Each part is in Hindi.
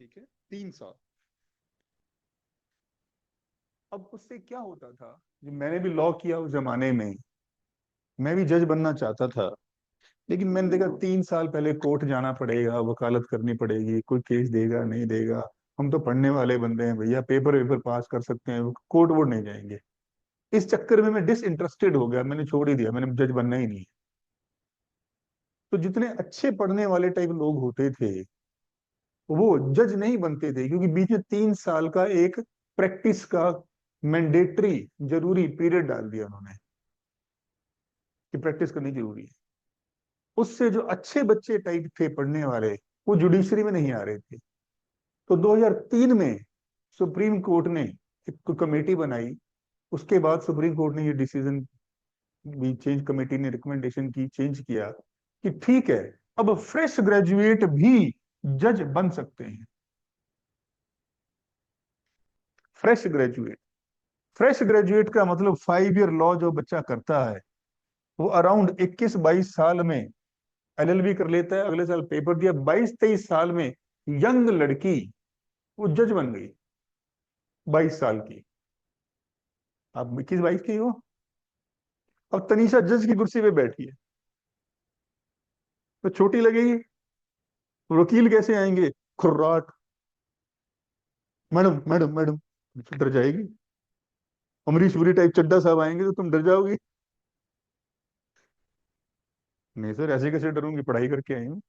ठीक है, 3 साल। अब उससे क्या होता था, जो मैंने भी लॉ किया उस जमाने में, मैं भी जज बनना चाहता था। लेकिन मैंने देखा 3 साल पहले कोर्ट जाना पड़ेगा, वकालत करनी पड़ेगी, कोई केस देगा नहीं देगा। हम तो पढ़ने वाले बंदे हैं भैया, पेपर वेपर पास कर सकते हैं, कोर्ट वोट नहीं जाएंगे। इस चक्कर में मैं डिसइंटरेस्टेड हो गया, मैंने छोड़ ही दिया, मैंने जज बनना ही नहीं है। तो जितने अच्छे पढ़ने वाले टाइप लोग होते थे, वो जज नहीं बनते थे, क्योंकि बीच में 3 साल का एक प्रैक्टिस का मैंडेटरी जरूरी पीरियड डाल दिया उन्होंने, कि प्रैक्टिस करनी जरूरी है। उससे जो अच्छे बच्चे टाइप थे पढ़ने वाले, वो जुडिशरी में नहीं आ रहे थे। तो 2003 में सुप्रीम कोर्ट ने एक कमेटी बनाई। उसके बाद सुप्रीम कोर्ट ने ये डिसीजन भी, चेंज कमेटी ने रिकमेंडेशन की, चेंज किया कि ठीक है, अब फ्रेश ग्रेजुएट भी जज बन सकते हैं। फ्रेश ग्रेजुएट, फ्रेश ग्रेजुएट का मतलब 5 ईयर लॉ जो बच्चा करता है, वो अराउंड 21-22 साल में एलएलबी कर लेता है, अगले साल पेपर दिया, 22-23 साल में यंग लड़की वो जज बन गई, 22 साल की। आप 21-22 की हो, अब तनीषा जज की कुर्सी पे बैठी है, तो छोटी लगेगी। वकील कैसे आएंगे, खुर्राट, मैडम मैडम मैडम, डर जाएगी। अमरीश पुरी टाइप चड्डा साहब आएंगे तो तुम डर जाओगी। नहीं सर, ऐसे कैसे डरूंगी, पढ़ाई करके आई हूँ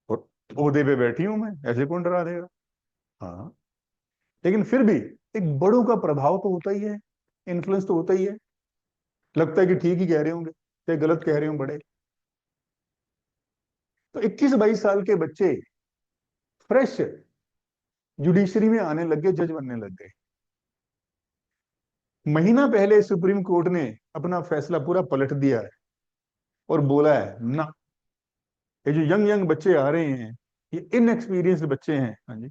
और ओहदे पे बैठी हूँ मैं, ऐसे कौन डरा देगा। हाँ, लेकिन फिर भी एक बड़ों का प्रभाव तो होता ही है, इन्फ्लुएंस तो होता ही है। लगता है कि ठीक ही कह रहे होंगे, चाहे गलत कह रहे हो बड़े। तो 21-22 साल के बच्चे फ्रेश जुडिशरी में आने लग गए, जज बनने लग गए। महीना पहले सुप्रीम कोर्ट ने अपना फैसला पूरा पलट दिया है और बोला है ना, ये जो यंग यंग बच्चे आ रहे हैं, ये इनएक्सपीरियंस्ड बच्चे हैं। हाँ जी,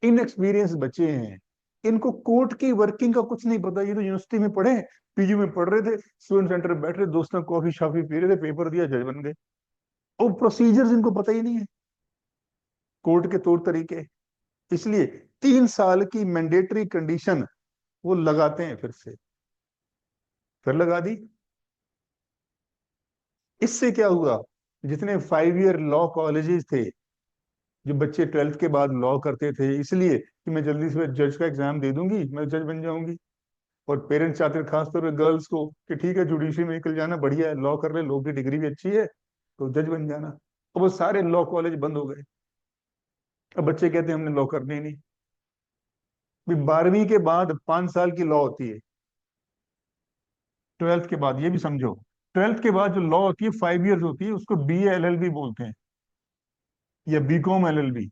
इनएक्सपीरियंस्ड बच्चे हैं, इनको कोर्ट की वर्किंग का कुछ नहीं पता। ये तो यूनिवर्सिटी में पढ़े, पीयू में पढ़ रहे थे, स्टूडेंट सेंटर में बैठ रहे, दोस्तों कॉफी शॉफी पी रहे थे, पेपर दिया, जज बन गए। और प्रोसीजर्स इनको पता ही नहीं है, कोर्ट के तौर तरीके। इसलिए 3 साल की मैंडेटरी कंडीशन वो लगाते हैं, फिर लगा दी। इससे क्या हुआ, जितने 5 ईयर लॉ कॉलेजेस थे, जो बच्चे 12th के बाद लॉ करते थे इसलिए कि मैं जल्दी से जज का एग्जाम दे दूंगी, मैं जज बन जाऊंगी, और पेरेंट्स चाहते थे खासतौर पर गर्ल्स को कि ठीक है जुडिशरी में निकल जाना, बढ़िया है, लॉ कर ले, लॉ की डिग्री भी अच्छी है, तो जज बन जाना। अब वो सारे लॉ कॉलेज बंद हो गए। अब बच्चे कहते हैं हमने लॉ करने ही नहीं। भी 12वीं के बाद 5 साल की लॉ होती है, 12th के बाद, ये भी समझो, 12th के बाद जो लॉ होती है 5 ईयर्स होती है, उसको BA LLB बोलते हैं, या BCom LLB,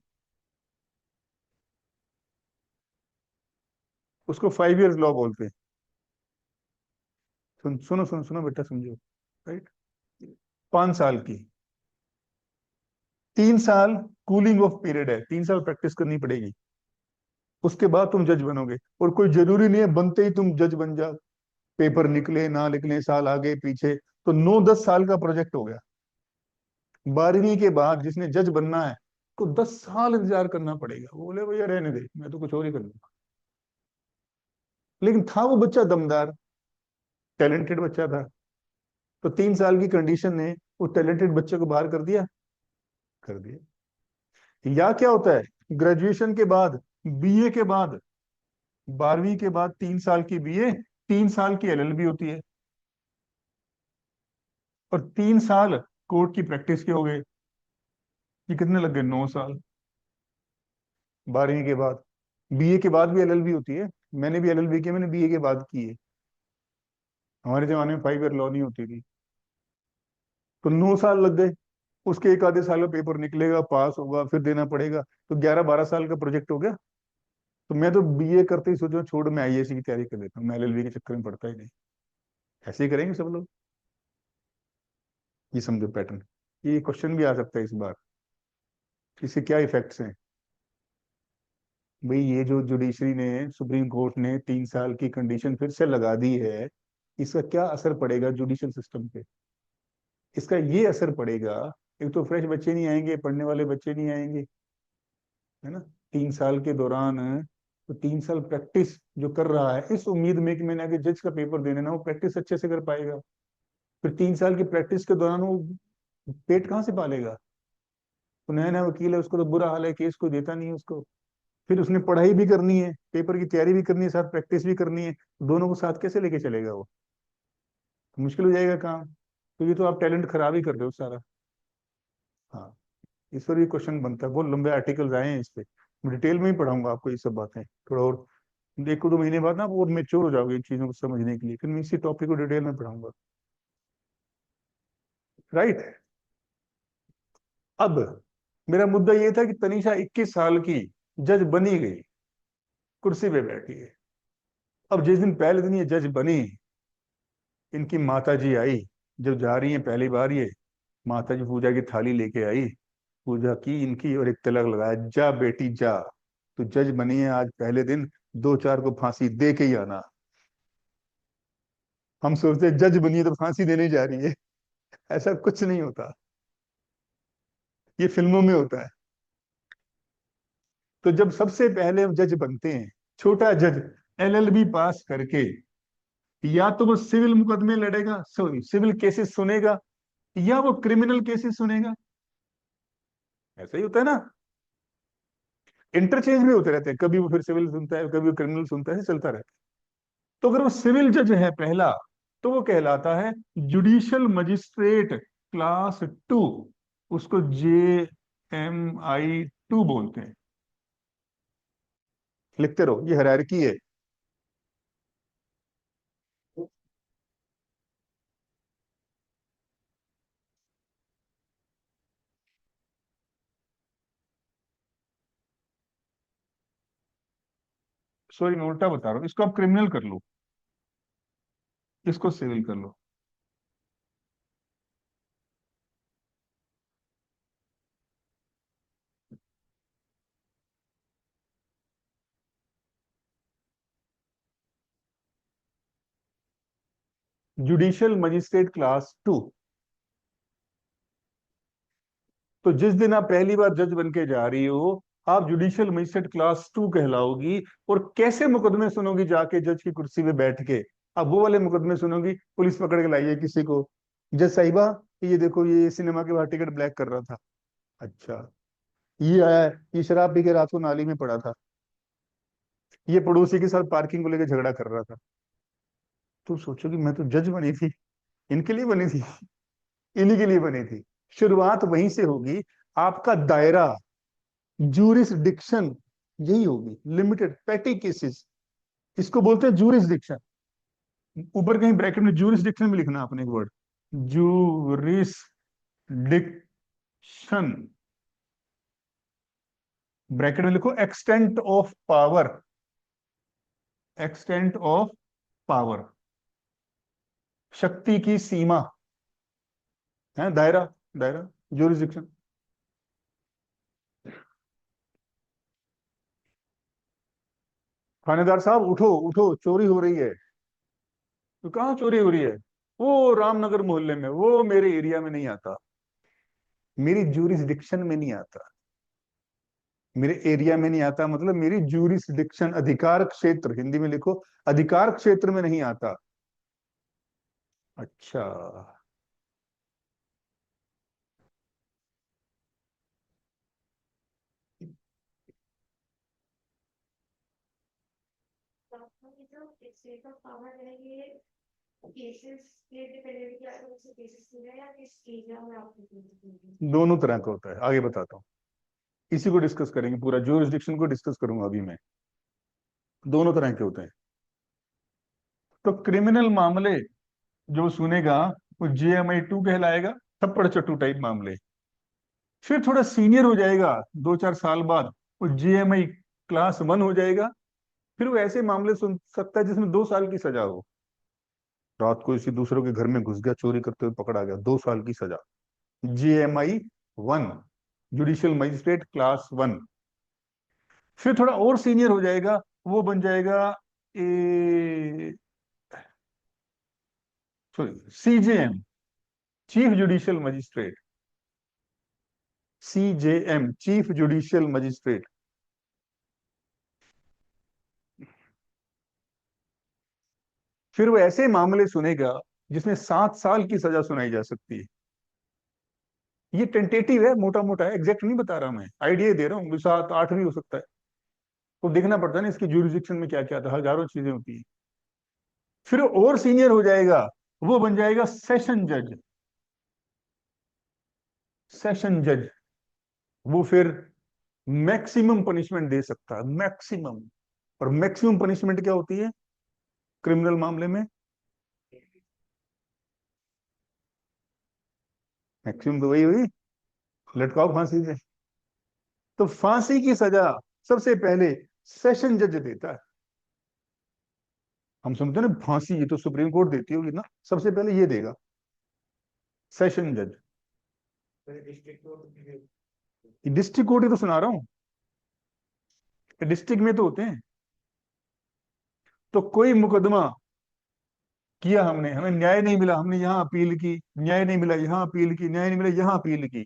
उसको 5 ईयर्स लॉ बोलते हैं। सुनो सुनो सुनो बेटा, समझो, राइट। 5 साल की, 3 साल कूलिंग ऑफ पीरियड है, 3 साल प्रैक्टिस करनी पड़ेगी, उसके बाद तुम जज बनोगे। और कोई जरूरी नहीं है बनते ही तुम जज बन जाओ, पेपर निकले ना निकले, साल आगे पीछे, तो 9-10 साल का प्रोजेक्ट हो गया। 12वीं के बाद जिसने जज बनना है, को 10 साल इंतजार करना पड़ेगा। वो बोले भैया रहने दे, मैं तो कुछ और ही कर लूंगा। लेकिन था वो बच्चा दमदार, टैलेंटेड बच्चा था, तो 3 साल की कंडीशन ने वो टैलेंटेड बच्चे को बाहर कर दिया, कर दिया। या क्या होता है, ग्रेजुएशन के बाद, BA के बाद, 12वीं के बाद 3 साल की BA, 3 साल की LLB होती है, और 3 साल कोर्ट की प्रैक्टिस के हो गए। ये कितने लग गए, 9 साल। 12वीं के बाद, BA के बाद भी LLB होती है, मैंने भी LLB की, मैंने BA के बाद की है। हमारे जमाने में 5 ईयर लॉ नहीं होती थी, तो 9 साल लग गए। उसके एक आधे साल का पेपर निकलेगा, पास होगा, फिर देना पड़ेगा, तो 11-12 साल का प्रोजेक्ट हो गया। तो मैं तो BA करते ही सोचा छोड़, मैं IAS की तैयारी कर लेता हूँ, मैं LLB के चक्कर में पड़ता ही नहीं। ऐसे ही करेंगे सब लोग। ये समझो पैटर्न। ये क्वेश्चन भी आ सकता है इस बार, इसके क्या इफेक्ट्स हैं। भाई ये जो जुडिशरी ने, सुप्रीम कोर्ट ने 3 साल की कंडीशन फिर से लगा दी है, इसका क्या असर पड़ेगा जुडिशियल सिस्टम पे? इसका ये असर पड़ेगा, एक तो फ्रेश बच्चे नहीं आएंगे, पढ़ने वाले बच्चे नहीं आएंगे, है ना। 3 साल के दौरान तो 3 साल प्रैक्टिस जो कर रहा है इस उम्मीद में कि मैंने आगे जज का पेपर देने ना, वो प्रैक्टिस अच्छे से कर पाएगा। फिर 3 साल की प्रैक्टिस के दौरान वो पेट कहाँ से पालेगा? तो नया नया वकील है, उसको तो बुरा हाल है, केस कोई देता नहीं है उसको। फिर उसने पढ़ाई भी करनी है, पेपर की तैयारी भी करनी है, साथ प्रैक्टिस भी करनी है, दोनों को साथ कैसे लेके चलेगा वो? तो मुश्किल हो जाएगा काम। तो ये तो आप टैलेंट खराब ही कर रहे हो सारा। हाँ, इस पर भी क्वेश्चन बनता है, बहुत लंबे आर्टिकल्स आए हैं इस पे। मैं डिटेल में ही पढ़ाऊंगा आपको ये सब बातें थोड़ा और। 1 2 महीने बाद ना आप और मेच्योर हो जाओगे इन चीजों को समझने के लिए, फिर मैं इसी टॉपिक को डिटेल में पढ़ाऊंगा। राइट। अब मेरा मुद्दा ये था कि तनीषा 21 साल की जज बनी गई, कुर्सी पे बैठी है। अब जिस दिन पहले दिन ये जज बनी, इनकी माता जी आई। जब जा रही है पहली बार ये, माता जी पूजा की थाली लेके आई, पूजा की इनकी और एक तिलक लगाया, जा बेटी जा, तो जज बनी है आज पहले दिन, 2 4 को फांसी दे के ही आना। हम सोचते हैं जज बनी है तो फांसी देने जा रही है, ऐसा कुछ नहीं होता, ये फिल्मों में होता है। तो जब सबसे पहले जज बनते हैं, छोटा जज एलएलबी पास करके, या तो वो सिविल मुकदमे लड़ेगा, सॉरी सिविल केसेस सुनेगा, या वो क्रिमिनल केसेस सुनेगा। ऐसा ही होता है ना, इंटरचेंज में होते रहते हैं, कभी वो फिर सिविल सुनता है, कभी वो क्रिमिनल सुनता है, ऐसे चलता रहता है। तो अगर वो सिविल जज है पहला, तो वो कहलाता है जुडिशियल मजिस्ट्रेट क्लास 2, उसको JMI 2 बोलते हैं। लिखते रहो, ये हायरार्की है। सॉरी मैं उल्टा बता रहा हूँ, इसको आप क्रिमिनल कर लो, इसको सिविल कर लो। Judicial magistrate class 2। तो जिस दिन आप पहली बार जज बन के जा रही हो, आप जुडिशियल मजिस्ट्रेट क्लास 2 कहलाओगी। और कैसे मुकदमे सुनोगी जाके जज की कुर्सी पे बैठ के? अब वो वाले मुकदमे सुनोगी, पुलिस पकड़ के लाई है किसी को, जज साहिबा ये देखो ये सिनेमा के बाहर टिकट ब्लैक कर रहा था, अच्छा ये आया है, ये शराब पी के रात को नाली में पड़ा था, ये पड़ोसी के साथ पार्किंग को लेकर झगड़ा कर रहा था। तो सोचोगी मैं तो जज बनी थी, इनके लिए बनी थी, इन्हीं के लिए बनी थी। शुरुआत वहीं से होगी। आपका दायरा, जूरिसडिक्शन यही होगी, लिमिटेड पेटी केसेस, इसको बोलते हैं जूरिसडिक्शन। ऊपर कहीं ब्रैकेट में जूरिसडिक्शन में लिखना आपने एक वर्ड, जूरिसडिक्शन, ब्रैकेट में लिखो extent of power, extent of power, शक्ति की सीमा, है दायरा, दायरा जूरिसडिक्शन। थानेदार साहब उठो उठो, चोरी हो रही है। तो कहाँ चोरी हो रही है? वो रामनगर मोहल्ले में, वो मेरे एरिया में नहीं आता, मेरी जूरिसडिक्शन में नहीं आता, मेरे एरिया में नहीं आता, मतलब मेरी जूरिसडिक्शन अधिकार क्षेत्र, हिंदी में लिखो अधिकार क्षेत्र में नहीं आता। अच्छा। ये जो स्टेट ऑफ पावर है, ये केसेस पे डिपेंडेंट किया तो उससे केसेस मिले या किस एरिया में आपको केसेस मिले। दोनों तरह का होता है, आगे बताता हूँ, इसी को डिस्कस करेंगे, पूरा जूरिसडिक्शन को डिस्कस करूंगा अभी मैं। दोनों तरह के होते हैं। तो क्रिमिनल मामले जो सुनेगा वो JMI 2 कहलाएगा, थप्पड़ चट्टू टाइप मामले। फिर थोड़ा सीनियर हो जाएगा, 2 4 साल बाद वो JMI क्लास 1 हो जाएगा। फिर वो ऐसे मामले सुन सकता है जिसमें 2 साल की सजा हो। रात को इसी दूसरों के घर में घुस गया, चोरी करते हुए पकड़ा गया, 2 साल की सजा, JMI 1, जुडिशियल मजिस्ट्रेट क्लास 1। फिर थोड़ा और सीनियर हो जाएगा, वो बन जाएगा ए sorry, CJM, chief judicial magistrate, CJM chief judicial magistrate. फिर वो ऐसे मामले सुनेगा जिसमें 7 साल की सजा सुनाई जा सकती है। ये टेंटेटिव है, मोटा मोटा है, एग्जैक्ट नहीं बता रहा, मैं आइडिया दे रहा हूँ, 7 8 भी हो सकता है। तो देखना पड़ता है ना इसकी जुरिस्डिक्शन में क्या क्या था, हजारों चीजें होती है। फिर और सीनियर हो जाएगा, वो बन जाएगा सेशन जज। सेशन जज वो फिर मैक्सिमम पनिशमेंट दे सकता है, मैक्सिमम। और मैक्सिमम पनिशमेंट क्या होती है क्रिमिनल मामले में? मैक्सिमम तो वही हुई, लटकाओ फांसी से। तो फांसी की सजा सबसे पहले सेशन जज देता है। हम सुनते हैं ना फांसी, ये तो सुप्रीम कोर्ट देती होगी ना, सबसे पहले ये देगा सेशन जज। डिस्ट्रिक्ट कोर्ट ही तो सुना रहा हूँ, डिस्ट्रिक्ट में तो होते हैं। तो कोई मुकदमा किया हमने, हमें न्याय नहीं मिला, हमने यहाँ अपील की, न्याय नहीं मिला, यहाँ अपील की, न्याय नहीं मिला, यहाँ अपील की।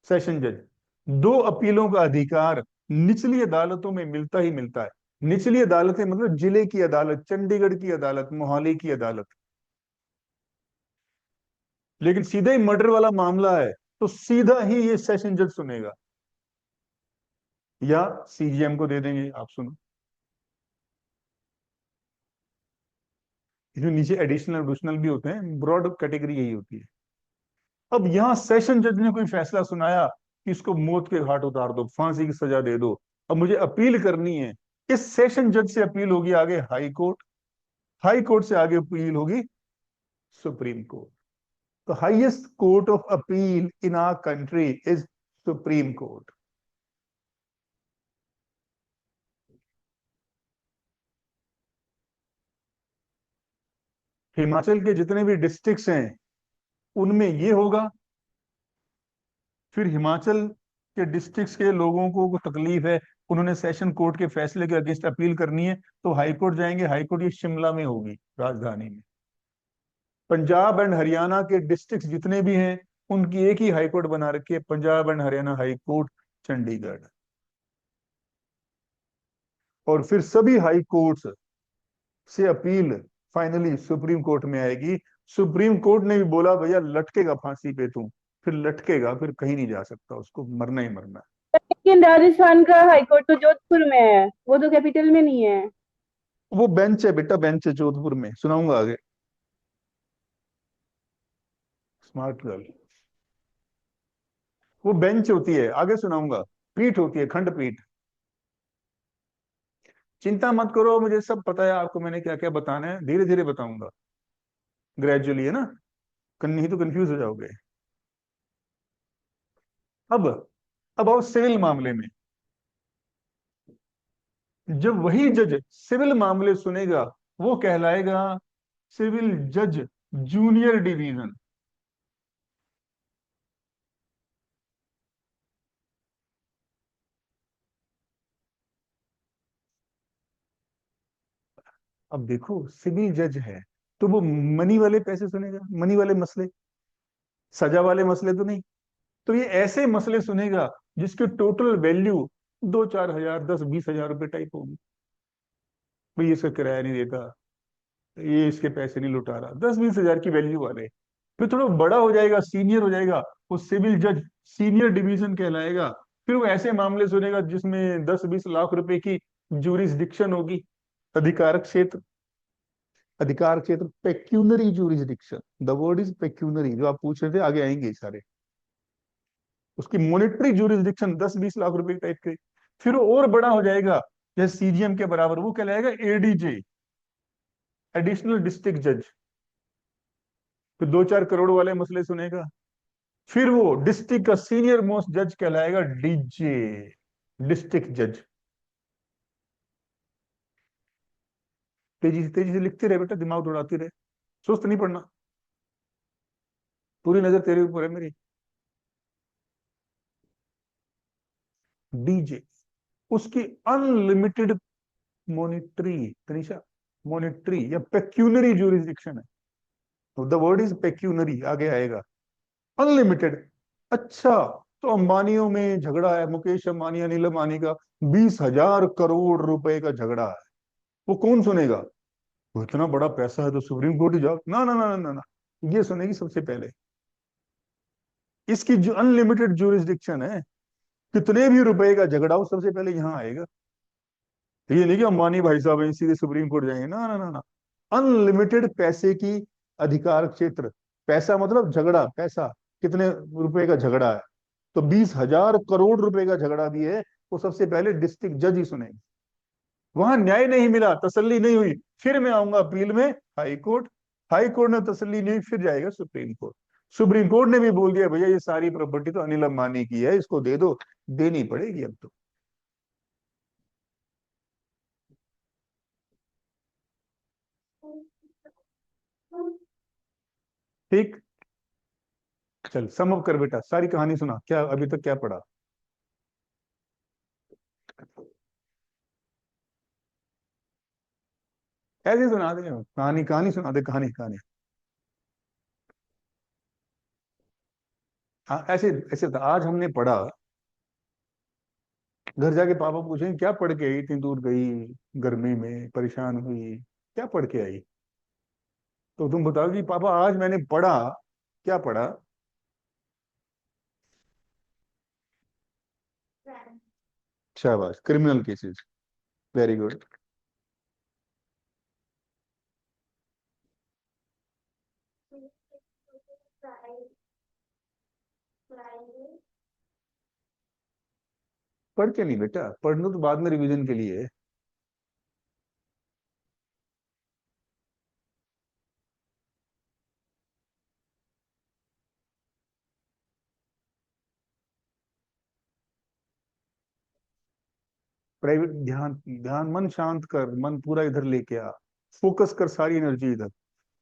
सेशन जज, दो अपीलों का अधिकार निचली अदालतों में मिलता ही मिलता है। निचली अदालतें मतलब जिले की अदालत, चंडीगढ़ की अदालत, मोहाली की अदालत। लेकिन सीधा ही मर्डर वाला मामला है तो सीधा ही ये सेशन जज सुनेगा, या सीजीएम को दे देंगे। आप सुनो, इसमें नीचे एडिशनल एडिशनल भी होते हैं, ब्रॉड कैटेगरी यही होती है। अब यहां सेशन जज ने कोई फैसला सुनाया कि इसको मौत के घाट उतार दो, फांसी की सजा दे दो। अब मुझे अपील करनी है, इस सेशन जज से अपील होगी आगे हाई कोर्ट, हाई कोर्ट से आगे अपील होगी सुप्रीम कोर्ट। तो highest court of appeal in our country is supreme court. Himachal के जितने भी डिस्ट्रिक्ट्स हैं उनमें ये होगा। फिर हिमाचल के डिस्ट्रिक्ट्स के लोगों को तकलीफ है, उन्होंने सेशन कोर्ट के फैसले के अगेंस्ट अपील करनी है, तो हाई कोर्ट जाएंगे। हाई कोर्ट ये शिमला में होगी, राजधानी में। पंजाब एंड हरियाणा के डिस्ट्रिक्ट जितने भी हैं उनकी एक ही हाई कोर्ट बना रखी है, Punjab and Haryana high court, Chandigarh. और फिर सभी हाई कोर्ट्स से अपील फाइनली सुप्रीम कोर्ट में आएगी। सुप्रीम कोर्ट ने भी बोला भैया लटकेगा फांसी पे तू, फिर लटकेगा, फिर कहीं नहीं जा सकता, उसको मरना ही मरना है। लेकिन राजस्थान का हाईकोर्ट तो जोधपुर में है, वो तो कैपिटल में नहीं है। वो बेंच है बेटा, बेंच है जोधपुर में, सुनाऊंगा आगे। स्मार्ट गर्ल, वो बेंच होती है, आगे सुनाऊंगा। पीठ होती है, खंडपीठ। चिंता मत करो, मुझे सब पता है आपको, मैंने क्या क्या बताना है, धीरे धीरे बताऊंगा, ग्रेजुअली, है ना। नहीं तो कंफ्यूज हो जाओगे। अब अब आओ सिविल मामले में। जब वही जज सिविल मामले सुनेगा वो कहलाएगा सिविल जज जूनियर डिवीजन। अब देखो सिविल जज है तो वो मनी वाले पैसे सुनेगा, मनी वाले मसले, सजा वाले मसले तो नहीं। तो ये ऐसे मसले सुनेगा जिसकी टोटल वैल्यू 2 4 हजार, 10 20 हजार रुपए टाइप होगी। भाई इसका किराया नहीं देता, ये इसके पैसे नहीं लुटा रहा, 10 20 हजार की वैल्यू वाले। फिर थोड़ा बड़ा हो जाएगा, सीनियर हो जाएगा, वो सिविल जज सीनियर डिवीजन कहलाएगा। फिर वो ऐसे मामले सुनेगा जिसमें 10 20 लाख रुपए की जूरिसडिक्शन होगी, अधिकार क्षेत्र। अधिकार क्षेत्र, pecuniary जूरिसडिक्शन, the word is pecuniary, जो आप पूछ रहे थे आगे आएंगे ये सारे। उसकी मॉनेटरी जूरिसडिक्शन 10 20 लाख रुपए टाइप के। फिर वो और बड़ा हो जाएगा, जैसे सीजीएम के बराबर, वो कहलाएगा एडीजे, एडिशनल डिस्ट्रिक्ट जज। फिर 2 4 करोड़ वाले मसले सुनेगा। फिर वो डिस्ट्रिक्ट का सीनियर मोस्ट जज कहलाएगा डीजे, डिस्ट्रिक्ट जज। तेजी से लिखते रहे बेटा, दिमाग दौड़ाती रहे, सुस्त नहीं पड़ना, पूरी नजर तेरे ऊपर है मेरी। डीजे, उसकी अनलिमिटेड मॉनिटरी, तनिषा, मॉनिटरी या पेक्यूनरी ज्यूरिसडिक्शन है। द वर्ड इज पेक्यूनरी, आगे आएगा। अनलिमिटेड। अच्छा, तो अंबानियों में झगड़ा है, मुकेश अंबानी अनिल अंबानी का 20,000 करोड़ रुपए का झगड़ा है, वो कौन सुनेगा? वो इतना बड़ा पैसा है तो सुप्रीम कोर्ट ही जाओ, ना ना ना ना ना ना, ये सुनेगी सबसे पहले। इसकी जो अनलिमिटेड ज्यूरिसडिक्शन है, कितने भी रुपए का झगड़ा हो सबसे पहले यहाँ आएगा। ये नहीं कि अंबानी भाई साहब हैं सीधे सुप्रीम कोर्ट जाएंगे, ना ना ना ना। अनलिमिटेड पैसे की अधिकार क्षेत्र। पैसा मतलब झगड़ा, पैसा कितने रुपए का झगड़ा है, तो 20,000 करोड़ रुपए का झगड़ा भी है, वो सबसे पहले डिस्ट्रिक्ट जज ही सुनेंगे। वहां न्याय नहीं मिला, तसल्ली नहीं हुई, फिर मैं आऊंगा अपील में हाई कोर्ट। हाई कोर्ट ने तसल्ली नहीं हुई, फिर जाएगा सुप्रीम कोर्ट। सुप्रीम कोर्ट ने भी बोल दिया भैया ये सारी प्रॉपर्टी तो अनिल अंबानी की है, इसको दे दो, देनी पड़ेगी अब तो। ठीक, चल सम अप कर बेटा, सारी कहानी सुना, क्या अभी तक क्या पढ़ा? ऐसे सुना दे कहानी, कहानी सुना दे, कहानी कहानी। हाँ ऐसे ऐसे था, आज हमने पढ़ा, घर जाके पापा पूछेंगे क्या पढ़ के आई, इतनी दूर गई, गर्मी में परेशान हुई, क्या पढ़ के आई? तो तुम बताओ कि पापा आज मैंने पढ़ा, क्या पढ़ा? शाबाश, क्रिमिनल केसेस, वेरी गुड। पढ़ के नहीं बेटा, पढ़ना तो बाद में रिवीजन के लिए है। प्राइवेट ध्यान, ध्यान, मन शांत कर, मन पूरा इधर लेके आ, फोकस कर सारी एनर्जी इधर।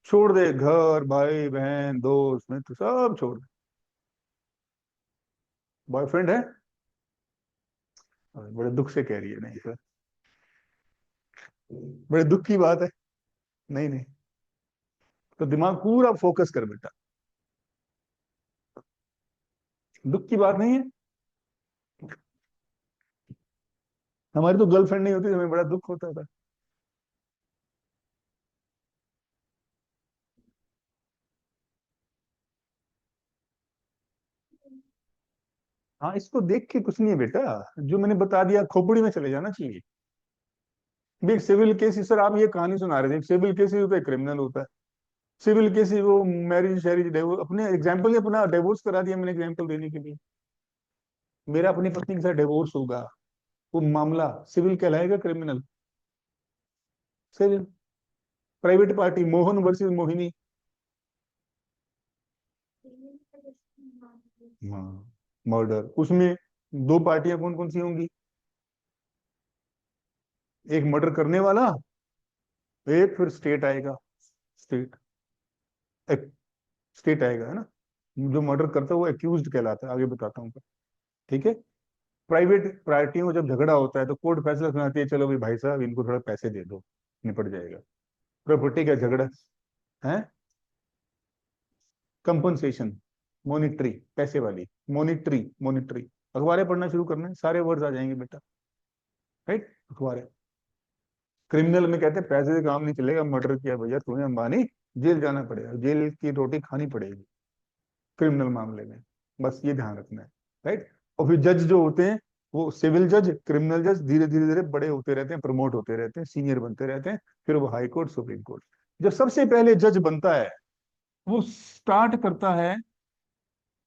छोड़ दे घर, भाई बहन दोस्त में तो सब छोड़ दे। बॉयफ्रेंड है? बड़े दुख से कह रही है, नहीं सर, बड़े दुख की बात है। नहीं नहीं, तो दिमाग पूरा फोकस कर बेटा, दुख की बात नहीं है। हमारी तो गर्लफ्रेंड नहीं होती तो हमें बड़ा दुख होता था। हाँ, इसको देख के कुछ नहीं है बेटा, जो मैंने बता दिया खोपड़ी में चले जाना चाहिए। भी एक सिविल केस, सर आप ये कहानी सुना रहे थे, सिविल केस होता है, क्रिमिनल होता है। सिविल केस वो मैरिज शैरिज डिवोर्स, अपने एग्जाम्पल ही अपना डिवोर्स करा दिया मैंने एग्जाम्पल देने के लिए। मेरा अपनी पत्नी के साथ डिवोर्स होगा, वो मामला सिविल कहलाएगा, criminal civil. Private party, Mohan versus Mohini. हाँ, मर्डर, उसमें दो पार्टियां कौन कौन सी होंगी? एक मर्डर करने वाला, एक फिर स्टेट आएगा, स्टेट, एक स्टेट आएगा, है ना। जो मर्डर करता है वो एक्यूज्ड कहलाता है, आगे बताता हूँ। ठीक है। प्राइवेट पार्टियों में जब झगड़ा होता है तो कोर्ट फैसला सुनाती है, चलो भाई भाई साहब इनको थोड़ा पैसे दे दो, निपट जाएगा। प्रॉपर्टी का झगड़ा है, कंपनसेशन, मॉनिटरी, पैसे वाली, मॉनिटरी, मॉनिटरी। अखबारें पढ़ना शुरू करना है, सारे वर्ड्स आ जाएंगे बेटा, राइट, अखबारें। क्रिमिनल में कहते हैं पैसे से काम नहीं चलेगा, मर्डर किया भैया तूने अंबानी, जेल जाना पड़ेगा, जेल की रोटी खानी पड़ेगी क्रिमिनल मामले में। बस ये ध्यान रखना है, राइट। और फिर जज जो होते हैं, वो सिविल जज, क्रिमिनल जज धीरे धीरे धीरे बड़े होते रहते हैं, प्रमोट होते रहते हैं, सीनियर बनते रहते हैं, फिर वो हाई कोर्ट, सुप्रीम कोर्ट। जब सबसे पहले जज बनता है, वो स्टार्ट करता है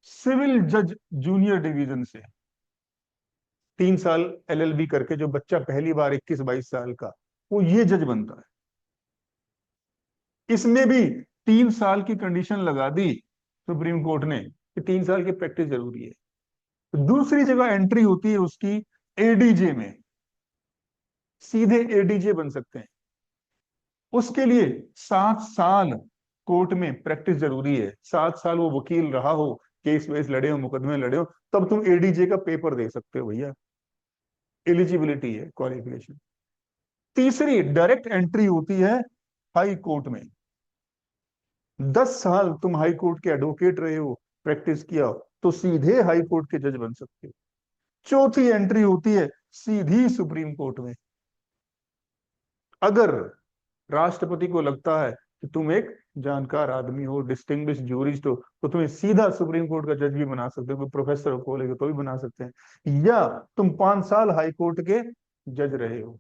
सिविल जज जूनियर डिवीजन से। 3 साल एलएलबी करके जो बच्चा पहली बार 21-22 साल का, वो ये जज बनता है। इसमें भी 3 साल की कंडीशन लगा दी सुप्रीम कोर्ट ने कि 3 साल की प्रैक्टिस जरूरी है। दूसरी जगह एंट्री होती है उसकी एडीजे में, सीधे एडीजे बन सकते हैं। उसके लिए 7 साल कोर्ट में प्रैक्टिस जरूरी है, 7 साल वो वकील रहा हो, केस वेस लड़े हो, मुकदमे लड़े हो, तब तुम एडीजे का पेपर दे सकते हो भैया। एलिजिबिलिटी है, क्वालिफिकेशन। तीसरी डायरेक्ट एंट्री होती है हाई कोर्ट में, 10 साल तुम हाई कोर्ट के एडवोकेट रहे हो, प्रैक्टिस किया, तो सीधे हाई कोर्ट के जज बन सकते हो। चौथी एंट्री होती है सीधी सुप्रीम कोर्ट में। अगर राष्ट्रपति को लगता है कि तुम एक जानकार आदमी हो, डिस्टिंग्विश जूरिस्ट हो, तो तुम्हें सीधा सुप्रीम कोर्ट का जज भी बना सकते हो। कोई प्रोफेसर हो कॉलेज हो तो भी बना सकते हैं। या तुम 5 साल हाई कोर्ट के जज रहे हो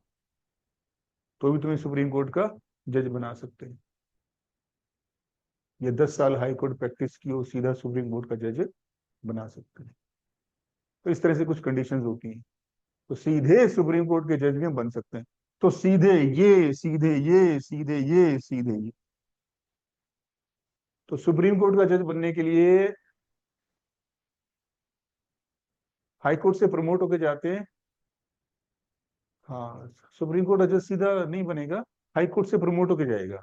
तो भी तुम्हें सुप्रीम कोर्ट का जज बना सकते हैं। या 10 साल हाई कोर्ट प्रैक्टिस की हो, सीधा सुप्रीम कोर्ट का जज बना सकते हैं। तो इस तरह से कुछ कंडीशंस होती हैं। तो सीधे सुप्रीम कोर्ट के जज में बन सकते हैं। तो सीधे ये, सीधे ये, सीधे ये, सीधे ये। तो सुप्रीम कोर्ट का जज बनने के लिए हाई कोर्ट से प्रमोट होके जाते हैं। हाँ, सुप्रीम कोर्ट का जज सीधा नहीं बनेगा, हाई कोर्ट से प्रमोट होके जाएगा।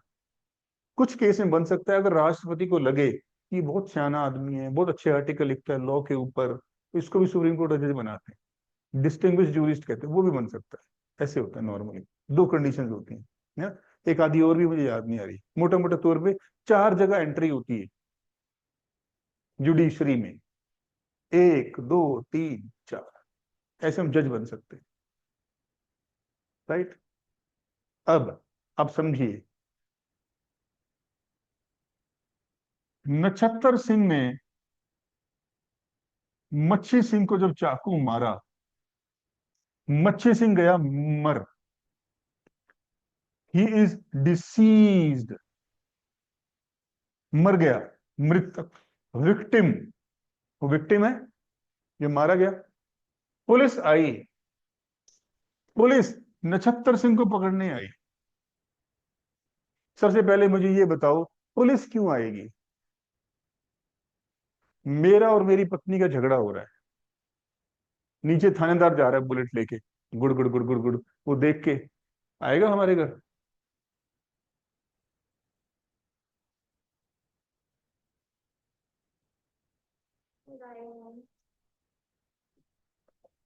कुछ केस में बन सकता है, अगर राष्ट्रपति को लगे कि बहुत सियाना आदमी है, बहुत अच्छे आर्टिकल लिखता है लॉ के ऊपर, तो इसको भी सुप्रीम कोर्ट का जज बनाते हैं। डिस्टिंग्विश जूरिस्ट कहते हैं, वो भी बन सकता है। ऐसे होता है नॉर्मली। दो कंडीशंस होती हैं ना। एक आधी और भी मुझे याद नहीं आ रही। मोटा मोटा तौर पे 4 जगह एंट्री होती है जुडिशरी में। 1 2 3 4, ऐसे हम जज बन सकते हैं। राइट। अब समझिए, नक्षत्र सिंह ने मच्छी सिंह को जब चाकू मारा, मच्छी सिंह गया मर। ही इज डिसीज्ड, मर गया, मृतक। विक्टिम, वो विक्टिम है, ये मारा गया। पुलिस आई, पुलिस नक्षत्र सिंह को पकड़ने आई। सबसे पहले मुझे ये बताओ, पुलिस क्यों आएगी? मेरा और मेरी पत्नी का झगड़ा हो रहा है, नीचे थानेदार जा रहा है बुलेट लेके, गुड़ गुड़ गुड़ गुड़ गुड़, वो देख के आएगा हमारे घर?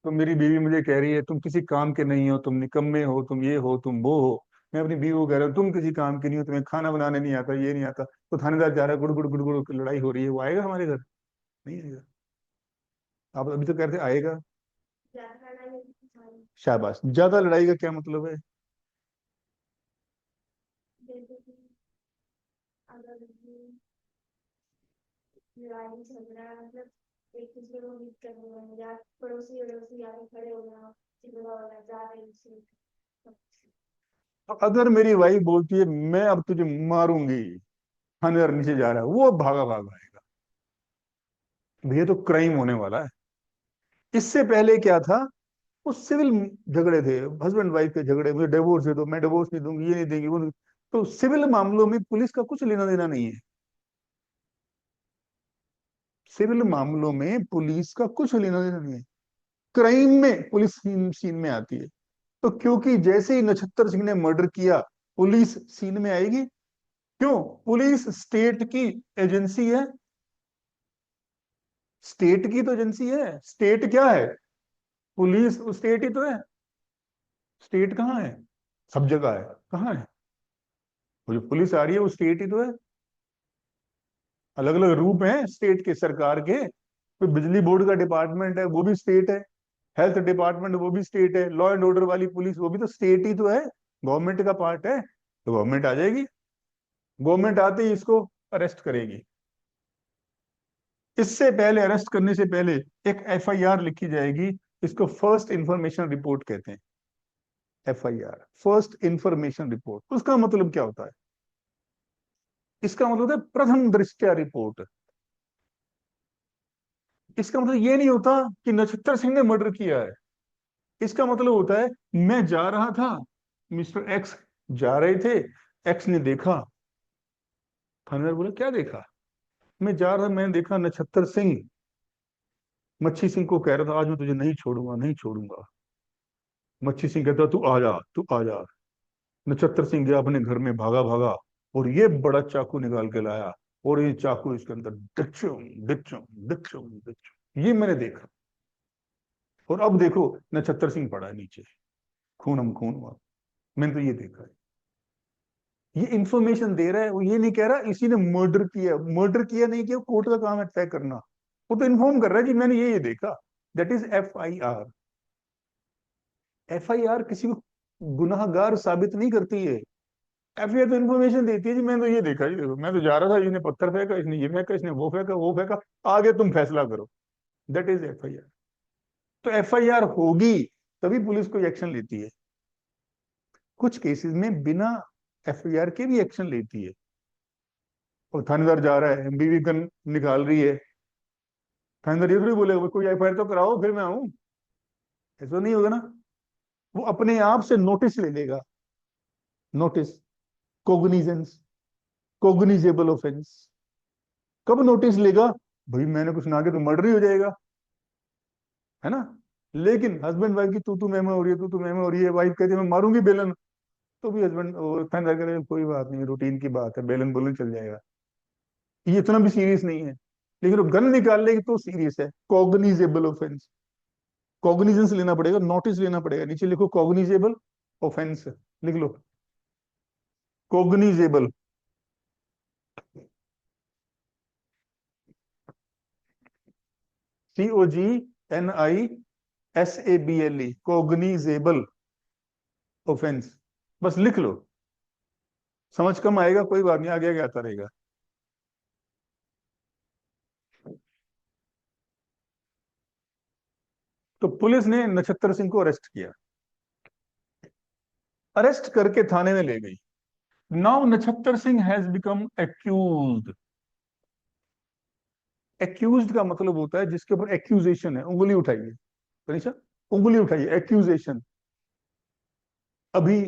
तो मेरी बीवी मुझे कह रही है तुम किसी काम के नहीं हो, तुम निकम्मे हो, तुम ये हो, तुम वो हो। मैं अपनी बीवी को कह रहा हूँ तुम किसी काम की नहीं हो, तुम्हें खाना बनाने नहीं आता, ये नहीं आता। तो थानेदार जा रहा है, गुड़ गुड़ गुड़ गुड़, लड़ाई हो रही है, वो आएगा हमारे घर? नहीं आएगा। आप अभी तो कहते आएगा। शाबाश। ज्यादा लड़ाई का क्या मतलब है? लड़ाई झगड़ा मतलब एक दूसरे को मीट कर रहे हैं या पड़ोसी अड़ोसी आके खड़े होना, झगड़ा होना, जा रहे हैं। अगर मेरी वाइफ बोलती है मैं अब तुझे मारूंगी, थानेदार नीचे जा रहा है, वो भागा भागा आएगा, भैया तो क्राइम होने वाला है। इससे पहले क्या था, वो सिविल झगड़े थे, हस्बैंड वाइफ के झगड़े, मुझे डिवोर्स दे दो, मैं डिवोर्स नहीं दूंगी, ये नहीं देंगी, वो नहीं। तो सिविल मामलों में पुलिस का कुछ लेना देना नहीं है। सिविल मामलों में पुलिस का कुछ लेना देना नहीं है। क्राइम में पुलिस सीन में आती है। तो क्योंकि जैसे ही नक्षत्र सिंह ने मर्डर किया, पुलिस सीन में आएगी। क्यों? पुलिस स्टेट की एजेंसी है, स्टेट की तो एजेंसी है। स्टेट क्या है? पुलिस स्टेट ही तो है। स्टेट कहाँ है? सब जगह है। कहाँ है? वो जो पुलिस आ रही है वो स्टेट ही तो है। अलग अलग रूप हैं स्टेट के, सरकार के। कोई बिजली बोर्ड का डिपार्टमेंट है, वो भी स्टेट है। हेल्थ डिपार्टमेंट, वो भी स्टेट है। लॉ एंड ऑर्डर वाली पुलिस, वो भी तो स्टेट ही तो है, गवर्नमेंट का पार्ट है। तो गवर्नमेंट आ जाएगी, गवर्नमेंट आते ही इसको अरेस्ट करेगी। इससे पहले, अरेस्ट करने से पहले एक एफआईआर लिखी जाएगी। इसको फर्स्ट इंफॉर्मेशन रिपोर्ट कहते हैं। FIR, first information report. उसका मतलब क्या होता है? इसका मतलब है प्रथम दृष्टया रिपोर्ट। इसका मतलब ये नहीं होता कि नक्षत्र सिंह ने मर्डर किया है। इसका मतलब होता है मैं जा रहा था, मिस्टर एक्स जा रहे थे, एक्स ने देखा। थानेदार बोला क्या देखा? मैं जा रहा था, मैंने देखा नक्षत्र सिंह मच्छी सिंह को कह रहा था आज मैं तुझे नहीं छोड़ूंगा, नहीं छोड़ूंगा। मच्छी सिंह कहता तू आ जा, तू आ जा। नक्षत्र सिंह गया अपने घर में, भागा भागा, और ये बड़ा चाकू निकाल के लाया, और ये चाकू इसके अंदर डिचुम डिचुम डिचुम डिचुम, ये मैंने देखा। और अब देखो नक्षत्र सिंह पड़ा है नीचे, खून हम खून हुआ। मैंने तो ये देखा है। ये इंफॉर्मेशन दे रहा है, वो ये नहीं कह रहा इसी ने मर्डर किया, मर्डर किया नहीं किया, कोर्ट का काम है तय करना। वो तो इन्फॉर्म कर रहा है कि मैंने ये देखा। That is FIR। FIR किसी को गुनाहगार साबित नहीं करती है। FIR तो इन्फॉर्मेशन देती है जी मैंने तो ये देखा, जी देखो मैं तो जा रहा था, इसने पत्थर फेंका, इसने ये फेंका, इसने वो फेंका, वो फेंका, आगे तुम फैसला करो। That is FIR। तो FIR होगी तभी पुलिस कोई एक्शन लेती है। कुछ केसेस में बिना FIR के भी एक्शन लेती है। और थानेदार जा रहा है, बीवी गन निकाल रही है, थानेदार ये थोड़ी बोलेगा कोई FIR तो कराओ फिर मैं आऊं। ऐसा नहीं होगा ना। वो अपने आप से नोटिस ले लेगा। Notice, cognizance, cognisable offence. कब नोटिस लेगा? भाई मैंने कुछ ना किया तो मर्डर ही हो जाएगा, है ना। लेकिन हस्बैंड वाइफ की तू मैं हो रही है, तू मैं हो रही है, वाइफ कहती है मैं मारूंगी बेलन, तो भी हस्बैंड थानेदार कह रहे हैं, कोई बात नहीं, रूटीन की बात है, बेलन बोलन चल जाएगा, ये इतना भी सीरियस नहीं है। लेकिन वो गन निकाल लेगी तो सीरियस है, कॉग्निजेबल ऑफेंस। कॉग्निजेंस लेना पड़ेगा, नोटिस लेना पड़ेगा, नीचे लिखो कॉग्निजेबल ऑफेंस, लिख लो कॉग्निजेबल। COGNISABLE, cognizable offence. बस लिख लो, समझ कम आएगा कोई बात नहीं, आगे आगे आता रहेगा। तो पुलिस ने नक्षत्र सिंह को अरेस्ट किया, अरेस्ट करके थाने में ले गई। नाउ नक्षत्र Singh has become accused. Accused का मतलब होता है जिसके ऊपर एक्यूजेशन है, उंगली उठाइए, तनिषा उंगली उठाइए, एक्यूजेशन। अभी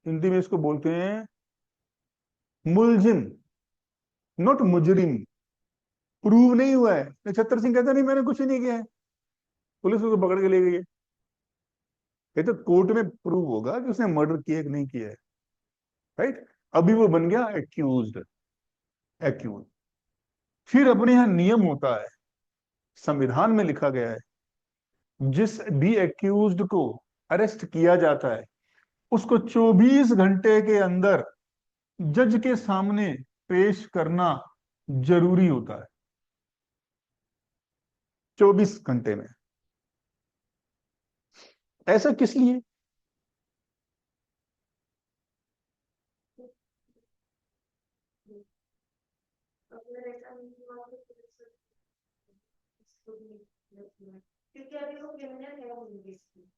हिंदी में इसको बोलते हैं मुलजिम, नॉट मुजरिम। प्रूव नहीं हुआ है, नक्षत्र सिंह कहता नहीं मैंने कुछ ही नहीं किया है, पुलिस उसको पकड़ के ले गई है। ये तो कोर्ट में प्रूव होगा कि उसने मर्डर किया कि नहीं किया है, राइट। अभी वो बन गया एक्यूज्ड, एक्यूज। फिर अपने यहाँ नियम होता है, संविधान में लिखा गया है, जिस भी एक्यूज्ड को अरेस्ट किया जाता है उसको 24 घंटे के अंदर जज के सामने पेश करना जरूरी होता है। 24 घंटे में। ऐसा किस लिए? अगर ऐसा नहीं हुआ तो फिर इसको भी क्योंकि अभी वो क्रिमिनल है वो इसकी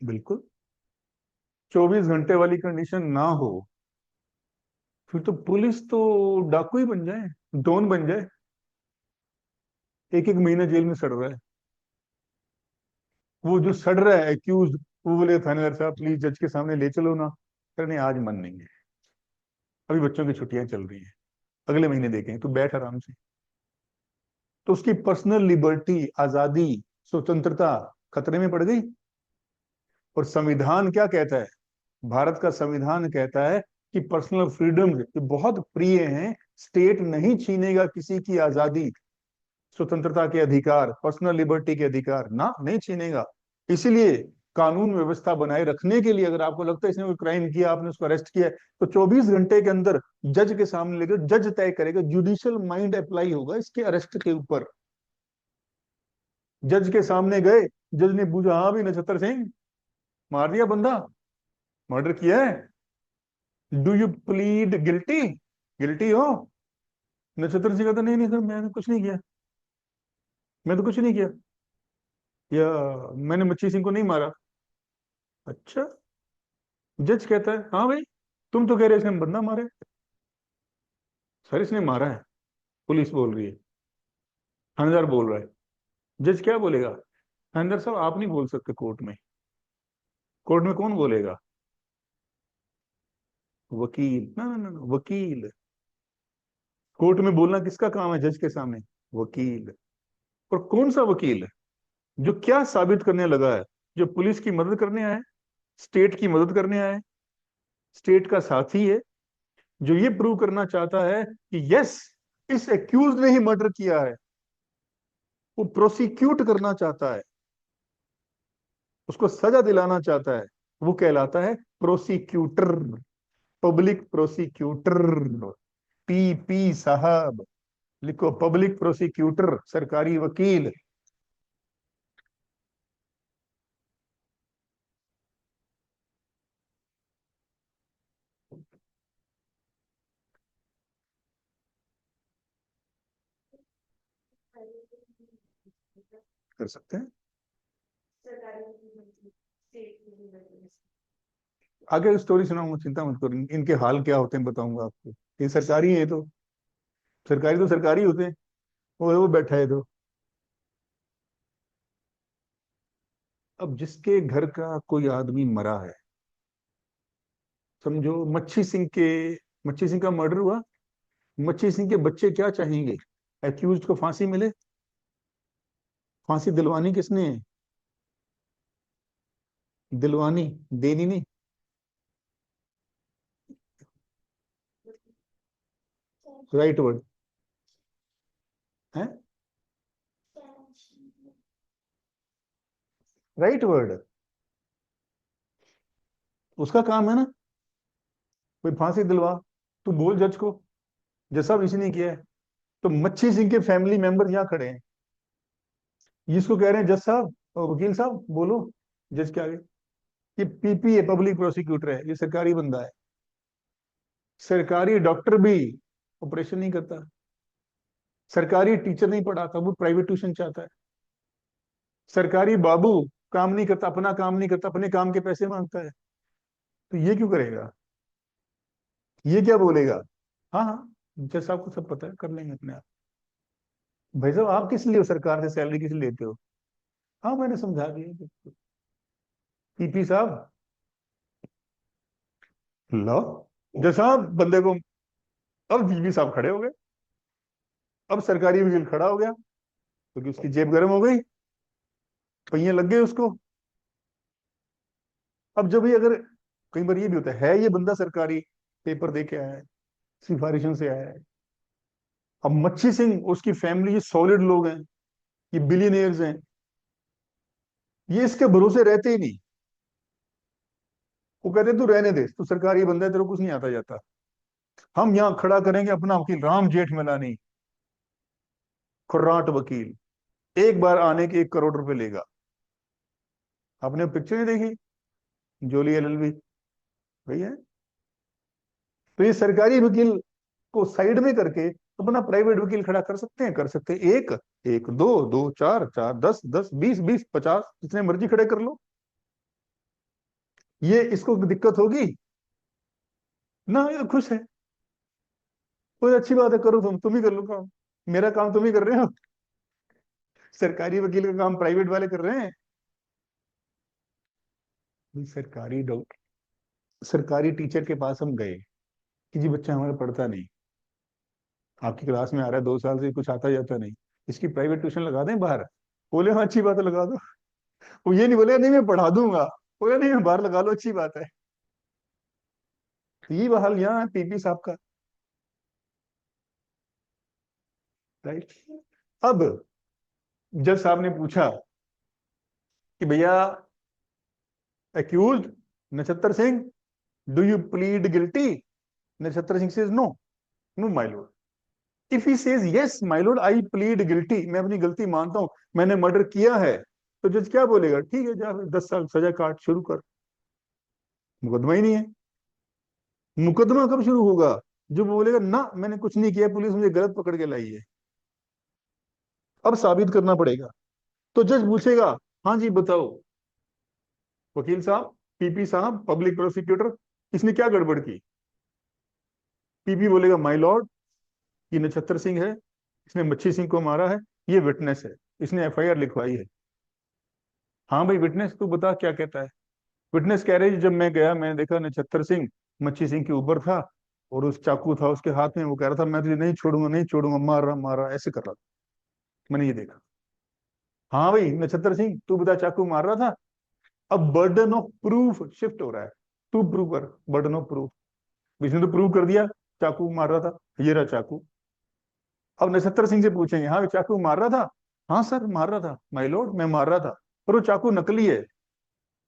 बिल्कुल। 24 घंटे वाली कंडीशन ना हो फिर तो पुलिस तो डाकू ही बन जाए, डॉन बन जाए, एक एक महीना जेल में सड़ रहा है। वो जो सड़ रहा है एक्यूज, वो बोले थानेदार साहब प्लीज जज के सामने ले चलो ना, सर नहीं आज मन नहीं है, अभी बच्चों की छुट्टियां चल रही हैं, अगले महीने देखें, तू बैठ आराम से। तो उसकी पर्सनल लिबर्टी, आजादी, स्वतंत्रता खतरे में पड़ गई। और संविधान क्या कहता है? भारत का संविधान कहता है कि पर्सनल फ्रीडम ये बहुत प्रिय हैं, स्टेट नहीं छीनेगा किसी की आजादी, स्वतंत्रता के अधिकार, पर्सनल लिबर्टी के अधिकार ना, नहीं छीनेगा। इसीलिए कानून व्यवस्था बनाए रखने के लिए अगर आपको लगता है इसने कोई क्राइम किया, आपने उसको अरेस्ट किया, तो 24 घंटे के अंदर जज के सामने लेकर जज तय करेगा, जुडिशियल माइंड अप्लाई होगा इसके अरेस्ट के ऊपर। जज के सामने गए, जज ने पूछा हाँ भी नक्षत्र सिंह मार दिया बंदा, मर्डर किया है, do you plead guilty, guilty हो? नक्षत्र सिंह कहता नहीं नहीं सर मैंने कुछ नहीं किया, मैं तो कुछ नहीं किया, या मैंने मच्छी सिंह को नहीं मारा। अच्छा। जज कहता है हाँ भाई तुम तो कह रहे हो इसने बंदा मारा है। सर इसने मारा है, पुलिस बोल रही है, थानेदार बोल रहा है। जज क्या बोलेगा? थानेदार साहब आप नहीं बोल सकते कोर्ट में, कोर्ट में कौन बोलेगा? वकील। ना ना ना ना, वकील। कोर्ट में बोलना किसका काम है जज के सामने? वकील। और कौन सा वकील है? जो क्या साबित करने लगा है? जो पुलिस की मदद करने आया है, स्टेट की मदद करने आया है, स्टेट का साथी है, जो ये प्रूव करना चाहता है कि यस इस एक्यूज ने ही मर्डर किया है। वो प्रोसिक्यूट करना चाहता है, उसको सजा दिलाना चाहता है, वो कहलाता है प्रोसिक्यूटर, पब्लिक प्रोसिक्यूटर। पी साहब, लिखो पब्लिक प्रोसिक्यूटर, सरकारी वकील। कर सकते हैं। सरकारी स्टेट की आगे स्टोरी सुनाऊंगा, चिंता मत करो, इनके हाल क्या होते हैं बताऊंगा आपको। ये सरकारी है, तो सरकारी तो सरकारी होते हैं। वो बैठा है तो। अब जिसके घर का कोई आदमी मरा है, समझो मच्छी सिंह का मर्डर हुआ, मच्छी सिंह के बच्चे क्या चाहेंगे? एक्यूज को फांसी मिले। फांसी दिलवानी किसने है? दिलवानी, देनी नहीं। राइट वर्ड है, राइट वर्ड। उसका काम है ना, कोई फांसी दिलवा। तू बोल जज को, जज साहब इसने किया है। तो मच्छी सिंह के फैमिली मेंबर यहाँ खड़े हैं, ये इसको कह रहे हैं जज साहब और वकील साहब बोलो जज के आगे। ये पीपी है, पब्लिक प्रोसिक्यूटर है, ये सरकारी बंदा है। सरकारी डॉक्टर भी ऑपरेशन नहीं करता, सरकारी टीचर नहीं पढ़ाता, वो प्राइवेट ट्यूशन चाहता है। सरकारी बाबू काम नहीं करता, अपना काम नहीं करता, अपने काम के पैसे मांगता है। तो ये क्यों करेगा? ये क्या बोलेगा? हाँ हाँ, जज साहब को सब पता है, कर लेंगे अपने आप। भाई साहब आप किस लिए हो, सरकार से सैलरी किस लिए लेते हो? हाँ मैंने समझा दिया। पीपी साहब, लो, जज साहब बंदे को। अब पीपी साहब खड़े हो गए, अब सरकारी वकील खड़ा हो गया, क्योंकि उसकी जेब गर्म हो गई, पहिए लग गए उसको। अब जब ये अगर, कई बार ये भी होता है ये बंदा सरकारी पेपर दे के आया है, सिफारिशों से आया है। अब मच्छी सिंह, उसकी फैमिली, ये सॉलिड लोग हैं, ये बिलियनियर्स हैं, ये इसके भरोसे रहते ही नहीं। वो कहते तू रहने दे, तू सरकारी बंदा है, तेरे को कुछ नहीं आता जाता। हम यहाँ खड़ा करेंगे अपना वकील राम जेठमलानी, खुर्राट वकील, एक बार आने के 1 करोड़ रुपए लेगा। आपने पिक्चर नहीं देखी, जोली एलएलबी भैया? तो ये सरकारी वकील को साइड में करके अपना प्राइवेट वकील खड़ा कर सकते हैं, कर सकते हैं। एक, एक, दो, दो, चार, चार, 10, 10, 20, 20, 50, जितने मर्जी खड़े कर लो। ये इसको दिक्कत होगी ना? ये खुश है, कोई अच्छी बात है, करो, तुम ही कर लो काम। मेरा काम तुम ही कर रहे हो, सरकारी वकील का काम प्राइवेट वाले कर रहे हैं। सरकारी डॉक्टर, सरकारी टीचर के पास हम गए कि जी बच्चा हमारा पढ़ता नहीं, आपकी क्लास में आ रहा है 2 साल से, कुछ आता जाता नहीं, इसकी प्राइवेट ट्यूशन लगा दें बाहर। बोले हाँ अच्छी बात है, लगा दो। वो ये नहीं बोले नहीं मैं पढ़ा दूंगा, बोले नहीं मैं बाहर लगा लो, अच्छी बात है। तो ये बहाल यहाँ है पीपी साहब का। राइट। अब जज साहब ने पूछा कि भैया accused Nakshatra Singh, do you plead guilty? Nakshatra Singh says no, no my lord. If he says yes my lord I plead guilty, मैं अपनी गलती मानता हूं, मैंने मर्डर किया है, तो जज क्या बोलेगा? ठीक है जा 10 साल सजा काट, शुरू कर। मुकदमा ही नहीं है। मुकदमा कब शुरू होगा? जब वो बोलेगा ना मैंने कुछ नहीं किया, पुलिस मुझे गलत पकड़ के लाई है। अब साबित करना पड़ेगा। तो जज पूछेगा हाँ जी बताओ वकील साहब, पीपी साहब, पब्लिक प्रोसिक्यूटर, इसने क्या गड़बड़ की? पीपी बोलेगा माय लॉर्ड, ये नक्षत्र सिंह है, इसने मच्छी सिंह को मारा है, ये विटनेस है, इसने एफआईआर लिखवाई है। हाँ भाई विटनेस तू बता क्या कहता है? विटनेस कह रही जब मैं गया मैंने देखा नक्षत्र सिंह मच्छी सिंह के ऊपर था, और उस चाकू था उसके हाथ में, वो कह रहा था मैं तुझे नहीं छोड़ूंगा, नहीं छोड़ूंगा, मार रहा ऐसे कर रहा था, मैंने ये देखा। हाँ भाई नक्षत्र सिंह तू बता चाकू मार रहा था? अब बर्डन ऑफ प्रूफ शिफ्ट हो रहा है, तू प्रूव कर, बर्डन ऑफ प्रूफ। इसने तो प्रूव कर दिया चाकू मार रहा था, ये रहा चाकू। अब नक्षत्र सिंह से पूछेंगे हाँ चाकू मार रहा था? हाँ सर मार रहा था माय लॉर्ड, मैं मार रहा था, पर वो चाकू नकली है।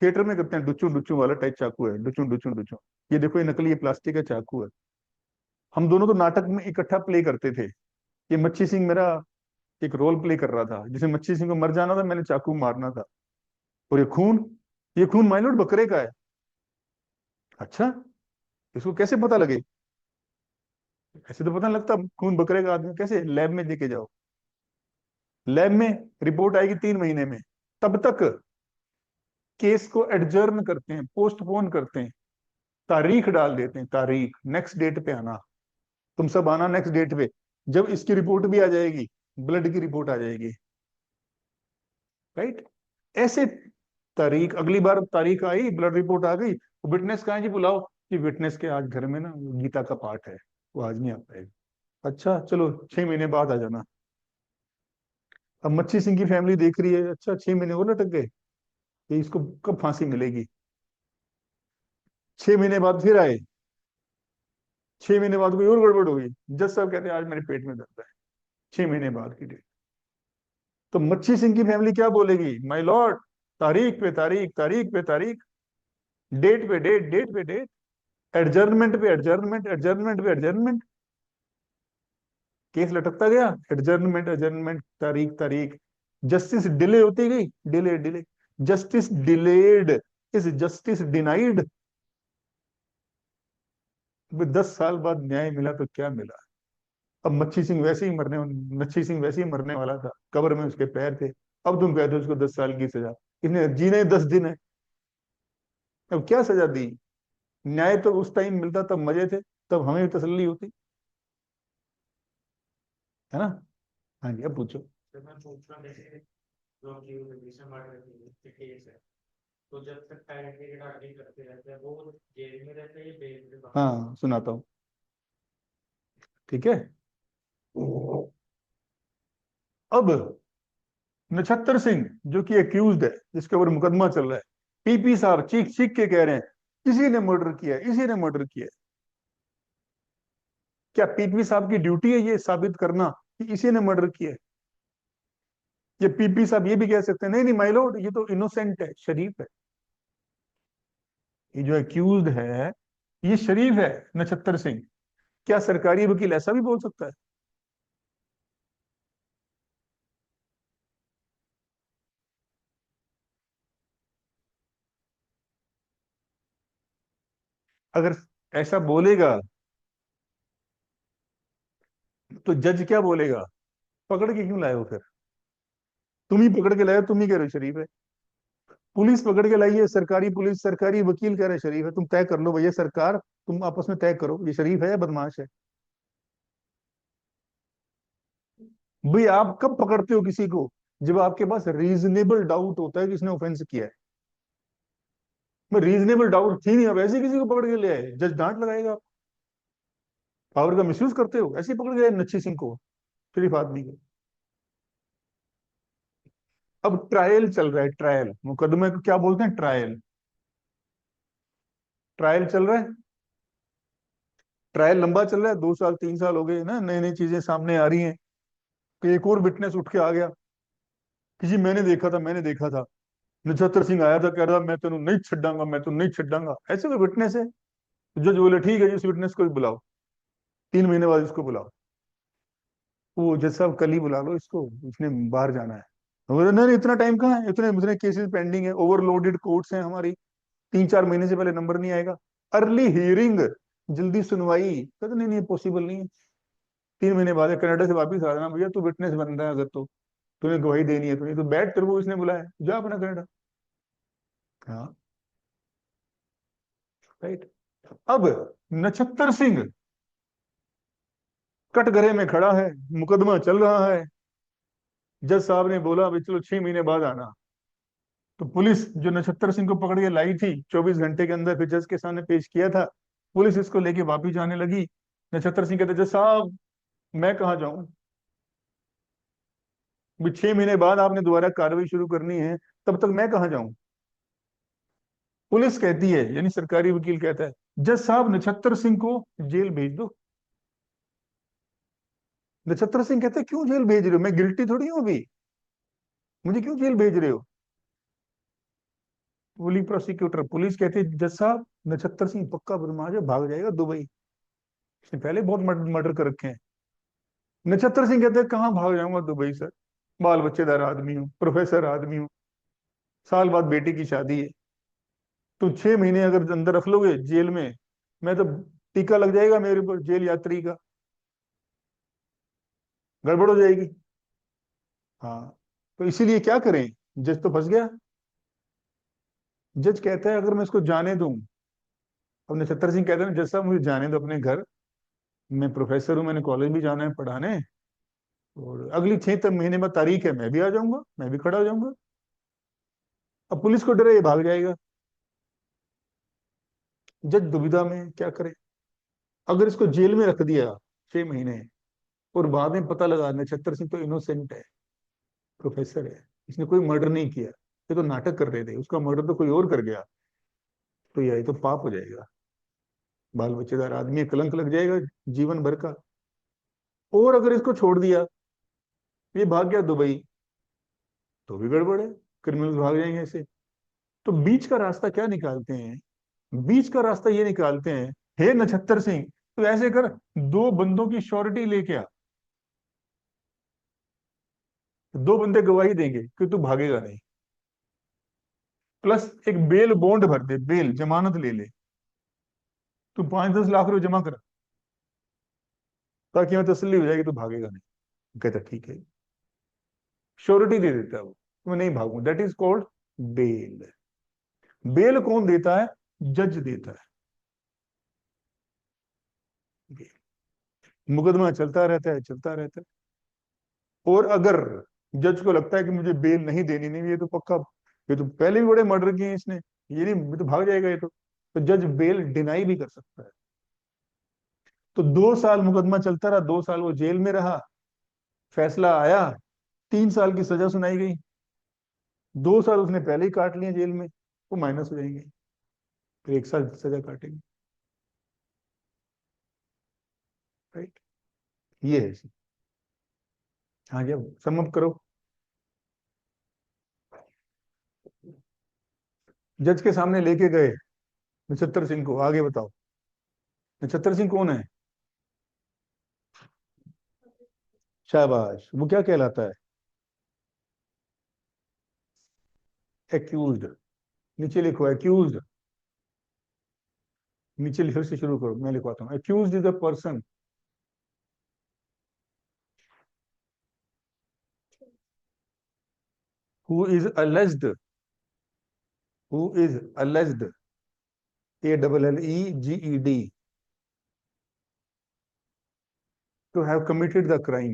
थिएटर में करते हैं डुचू डुचू वाला टाइप चाकू है, डुचू डुचू डुचू। ये देखो ये नकली, ये प्लास्टिक का चाकू है। हम दोनों तो नाटक में इकट्ठा प्ले करते थे। ये मच्छी सिंह मेरा एक रोल प्ले कर रहा था, जिसे मच्छी सिंह को मर जाना था, मैंने चाकू मारना था। और ये खून माय लॉर्ड बकरे का है। अच्छा, इसको कैसे पता लगे? ऐसे तो पता नहीं लगता खून बकरे का आदमी कैसे। लैब में लेके जाओ, लैब में रिपोर्ट आएगी 3 महीने में। तब तक केस को एडजर्न करते हैं, पोस्टपोन करते हैं, तारीख डाल देते हैं, तारीख नेक्स्ट डेट पे आना, तुम सब आना नेक्स्ट डेट पे। जब इसकी रिपोर्ट भी आ जाएगी, ब्लड की रिपोर्ट आ जाएगी, राइट? ऐसे तारीख, अगली बार तारीख आई, ब्लड रिपोर्ट आ गई, तो विटनेस कहाँ है जी, बुलाओ कि विटनेस के आज घर में ना गीता का पाठ है, वो आज नहीं आ पाएगा। अच्छा चलो 6 महीने बाद आ जाना। अब मच्छी सिंह की फैमिली देख रही है, अच्छा 6 महीने और लटक गए, ये इसको कब फांसी मिलेगी। 6 महीने बाद फिर आए, 6 महीने बाद कोई और गड़बड़ हो गई। जज साहब कहते हैं आज मेरे पेट में दर्द है। 6 महीने बाद की डेट। तो मच्छी सिंह की फैमिली क्या बोलेगी, माय लॉर्ड तारीख पे तारीख, तारीख पे तारीख, डेट पे डेट, डेट पे डेट, एडजर्नमेंट पे एडजर्नमेंट, एडजर्नमेंट पे एडजर्नमेंट। केस लटकता गया, एडजर्नमेंट एडजर्नमेंट, तारीख तारीख। जस्टिस डिले होती गई, delay delay. Justice delayed is justice denied. 10 साल बाद न्याय मिला तो क्या मिला? अब मच्छी सिंह वैसे ही मरने वाला था, कब्र में उसके पैर थे। अब तुम कहते हो उसको 10 साल की सजा, इसने जीने 10 दिन है। अब क्या सजा दी? न्याय तो उस टाइम मिलता तब मजे थे, तब हमें भी तसल्ली होती, है ना? हाँ जी, अब पूछो। तो मैं पूछ रहा जैसे जो कि विजय मर्डर की केस है, तो जब तक टाइम पीरियड आगे करते रहते हैं वो जेल में रहते हैं या बेल पे बाहर? हाँ सुनाता हूँ, ठीक है। अब नछत्तर सिंह जो कि एक्यूज्ड है, जिसके ऊपर मुकदमा चल रहा है, पीपी साहब चीख चीख के कह रहे हैं इसी ने मर्डर किया है, इसी ने मर्डर किया है। क्या पीपी साहब की ड्यूटी है ये साबित करना कि इसी ने मर्डर किया है? ये पीपी साहब ये भी कह सकते हैं नहीं नहीं माय लॉर्ड ये तो इनोसेंट है, शरीफ है। ये जो एक्यूज्ड है ये शरीफ है, नछत्तर सिंह। क्या सरकारी वकील ऐसा भी बोल सकता है? अगर ऐसा बोलेगा तो जज क्या बोलेगा, पकड़ के क्यों लाए हो फिर? तुम ही पकड़ के लाए हो, तुम ही कह रहे हो शरीफ है। पुलिस पकड़ के लाई है, सरकारी पुलिस, सरकारी वकील कह रहे हैं शरीफ है। तुम तय कर लो भैया सरकार, तुम आपस में तय करो ये शरीफ है या बदमाश है। भाई आप कब पकड़ते हो किसी को? जब आपके पास रीजनेबल डाउट होता है कि इसने ऑफेंस किया है। मैं रीजनेबल डाउट थी नहीं, अब ऐसे किसी को पकड़ के ले आए, जज डांट लगाएगा आप। पावर का मिसयूज करते हो, ऐसे ही पकड़ के लाए नच्छी सिंह को, शरीफ आदमी को। अब ट्रायल चल रहा है, ट्रायल, मुकदमे को क्या बोलते हैं, ट्रायल। ट्रायल चल रहा है, ट्रायल लंबा चल रहा है, 2 साल 3 साल हो गए ना, नई नई चीजें सामने आ रही हैं। कि एक और विटनेस उठ के आ गया कि जी मैंने देखा था, मैंने देखा था, नछत्तर सिंह आया था कह रहा मैं तेन नहीं छड्डांगा, मैं तो नहीं छड्डांगा। ऐसे कोई विटनेस है? जज बोले ठीक है जी, इस विटनेस को भी बुलाओ, 3 महीने बाद इसको बुलाओ। वो जज साहब कल ही बुला लो इसको, इसने बाहर जाना है। तो बोले नहीं नहीं, इतना टाइम कहाँ है, इतने इतने केसेस पेंडिंग है, ओवरलोडेड कोर्ट्स हैं हमारी, 3 4 महीने से पहले नंबर नहीं आएगा। अर्ली हियरिंग, जल्दी सुनवाई, कहते नहीं नहीं पॉसिबल नहीं है। 3 महीने बाद कनाडा से वापिस आ जाना भैया, तू विटनेस बन रहा है, अगर तो तूने गवाही देनी है, तूने तो बैठ, तेरे को इसने बुलाया, जा अपना कनाडा। हाँ, राइट। अब नछत्तर सिंह कटघरे में खड़ा है, मुकदमा चल रहा है। जज साहब ने बोला भाई चलो 6 महीने बाद आना। तो पुलिस जो नछत्तर सिंह को पकड़ के लाई थी 24 घंटे के अंदर, फिर जज के सामने पेश किया था, पुलिस इसको लेके वापिस जाने लगी। नछत्तर सिंह कहते जज साहब मैं कहाँ जाऊं, 6 महीने बाद आपने दोबारा कार्रवाई शुरू करनी है, तब तक मैं कहाँ जाऊं। पुलिस कहती है, यानी सरकारी वकील कहता है, जज साहब नछत्तर सिंह को जेल भेज दो। नछत्तर सिंह कहते हैं क्यों जेल भेज रहे हो, मैं गिल्टी थोड़ी हूं अभी, मुझे क्यों जेल भेज रहे हो? पुलिस प्रोसिक्यूटर, पुलिस कहती है जज साहब नछत्तर सिंह पक्का बदमाश है, भाग जाएगा दुबई, इसने पहले बहुत मर्डर कर रखे हैं। नछत्तर सिंह कहते हैं कहाँ भाग जाऊंगा दुबई सर, बाल बच्चेदार आदमी हूँ, प्रोफेसर आदमी हूँ, साल बाद बेटी की शादी है, तो 6 महीने अगर अंदर रख लोगे जेल में, मैं तो टीका लग जाएगा मेरे ऊपर जेल यात्री का, गड़बड़ हो जाएगी। हाँ, तो इसीलिए क्या करें, जज तो फंस गया। जज कहता है अगर मैं इसको जाने दूं, अब नछत्तर सिंह कहते हैं जज साहब मुझे जाने दो अपने घर, मैं प्रोफेसर हूँ, मैंने कॉलेज भी जाना है पढ़ाने, और अगली 6 महीने में तारीख है, मैं भी आ जाऊंगा, मैं भी खड़ा हो जाऊंगा। अब पुलिस को डर है ये भाग जाएगा। जज दुविधा में, क्या करे। अगर इसको जेल में रख दिया 6 महीने, और बाद में पता लगा नक्षत्र सिंह तो इनोसेंट है, प्रोफेसर है, इसने कोई मर्डर नहीं किया, ये तो नाटक कर रहे थे, उसका मर्डर तो कोई और कर गया, तो यह तो पाप हो जाएगा, बाल बच्चेदार आदमी है, कलंक लग जाएगा जीवन भर का। और अगर इसको छोड़ दिया, ये भाग गया दुबई, तो भी गड़बड़ है, क्रिमिनल भाग जाएंगे ऐसे। तो बीच का रास्ता क्या निकालते हैं? बीच का रास्ता ये निकालते हैं, हे नछत्तर सिंह तो ऐसे कर, 2 बंदों की श्योरिटी लेके आ, 2 बंदे गवाही देंगे कि तू भागेगा नहीं, प्लस एक बेल बॉन्ड भर दे, बेल जमानत ले ले, तू 5-10 लाख रुपए जमा कर, ताकि मैं तसल्ली हो जाएगी तू भागेगा नहीं। कहता ठीक है, श्योरिटी दे देता है वो, मैं नहीं भागूं, that is called bail. Bail कौन देता है? जज देता है। मुकदमा चलता रहता है, चलता रहता है। और अगर जज को लगता है कि मुझे बेल नहीं देनी, नहीं ये तो पक्का, ये तो पहले भी बड़े मर्डर किए हैं इसने, ये नहीं, ये तो भाग जाएगा ये तो जज बेल डिनाई भी कर सकता है। तो 2 साल मुकदमा चलता रहा, 2 साल वो जेल में रहा, फैसला आया, 3 साल की सजा सुनाई गई, 2 साल उसने पहले ही काट लिए जेल में, वो माइनस हो जाएंगे, फिर 1 साल सजा काटेंगे। राइट, ये है। हाँ जी, अब सम अप करो। जज के सामने लेके गए नक्षत्र सिंह को, आगे बताओ नक्षत्र सिंह कौन है? शाबाश, वो क्या कहलाता है? एक्यूज्ड। नीचे लिखो एक्यूज्ड, नीचे फिर से शुरू करो, मैं लिखवाता हूँ। Accused is the person who is alleged, who is alleged, ALLEGED, to have committed the crime.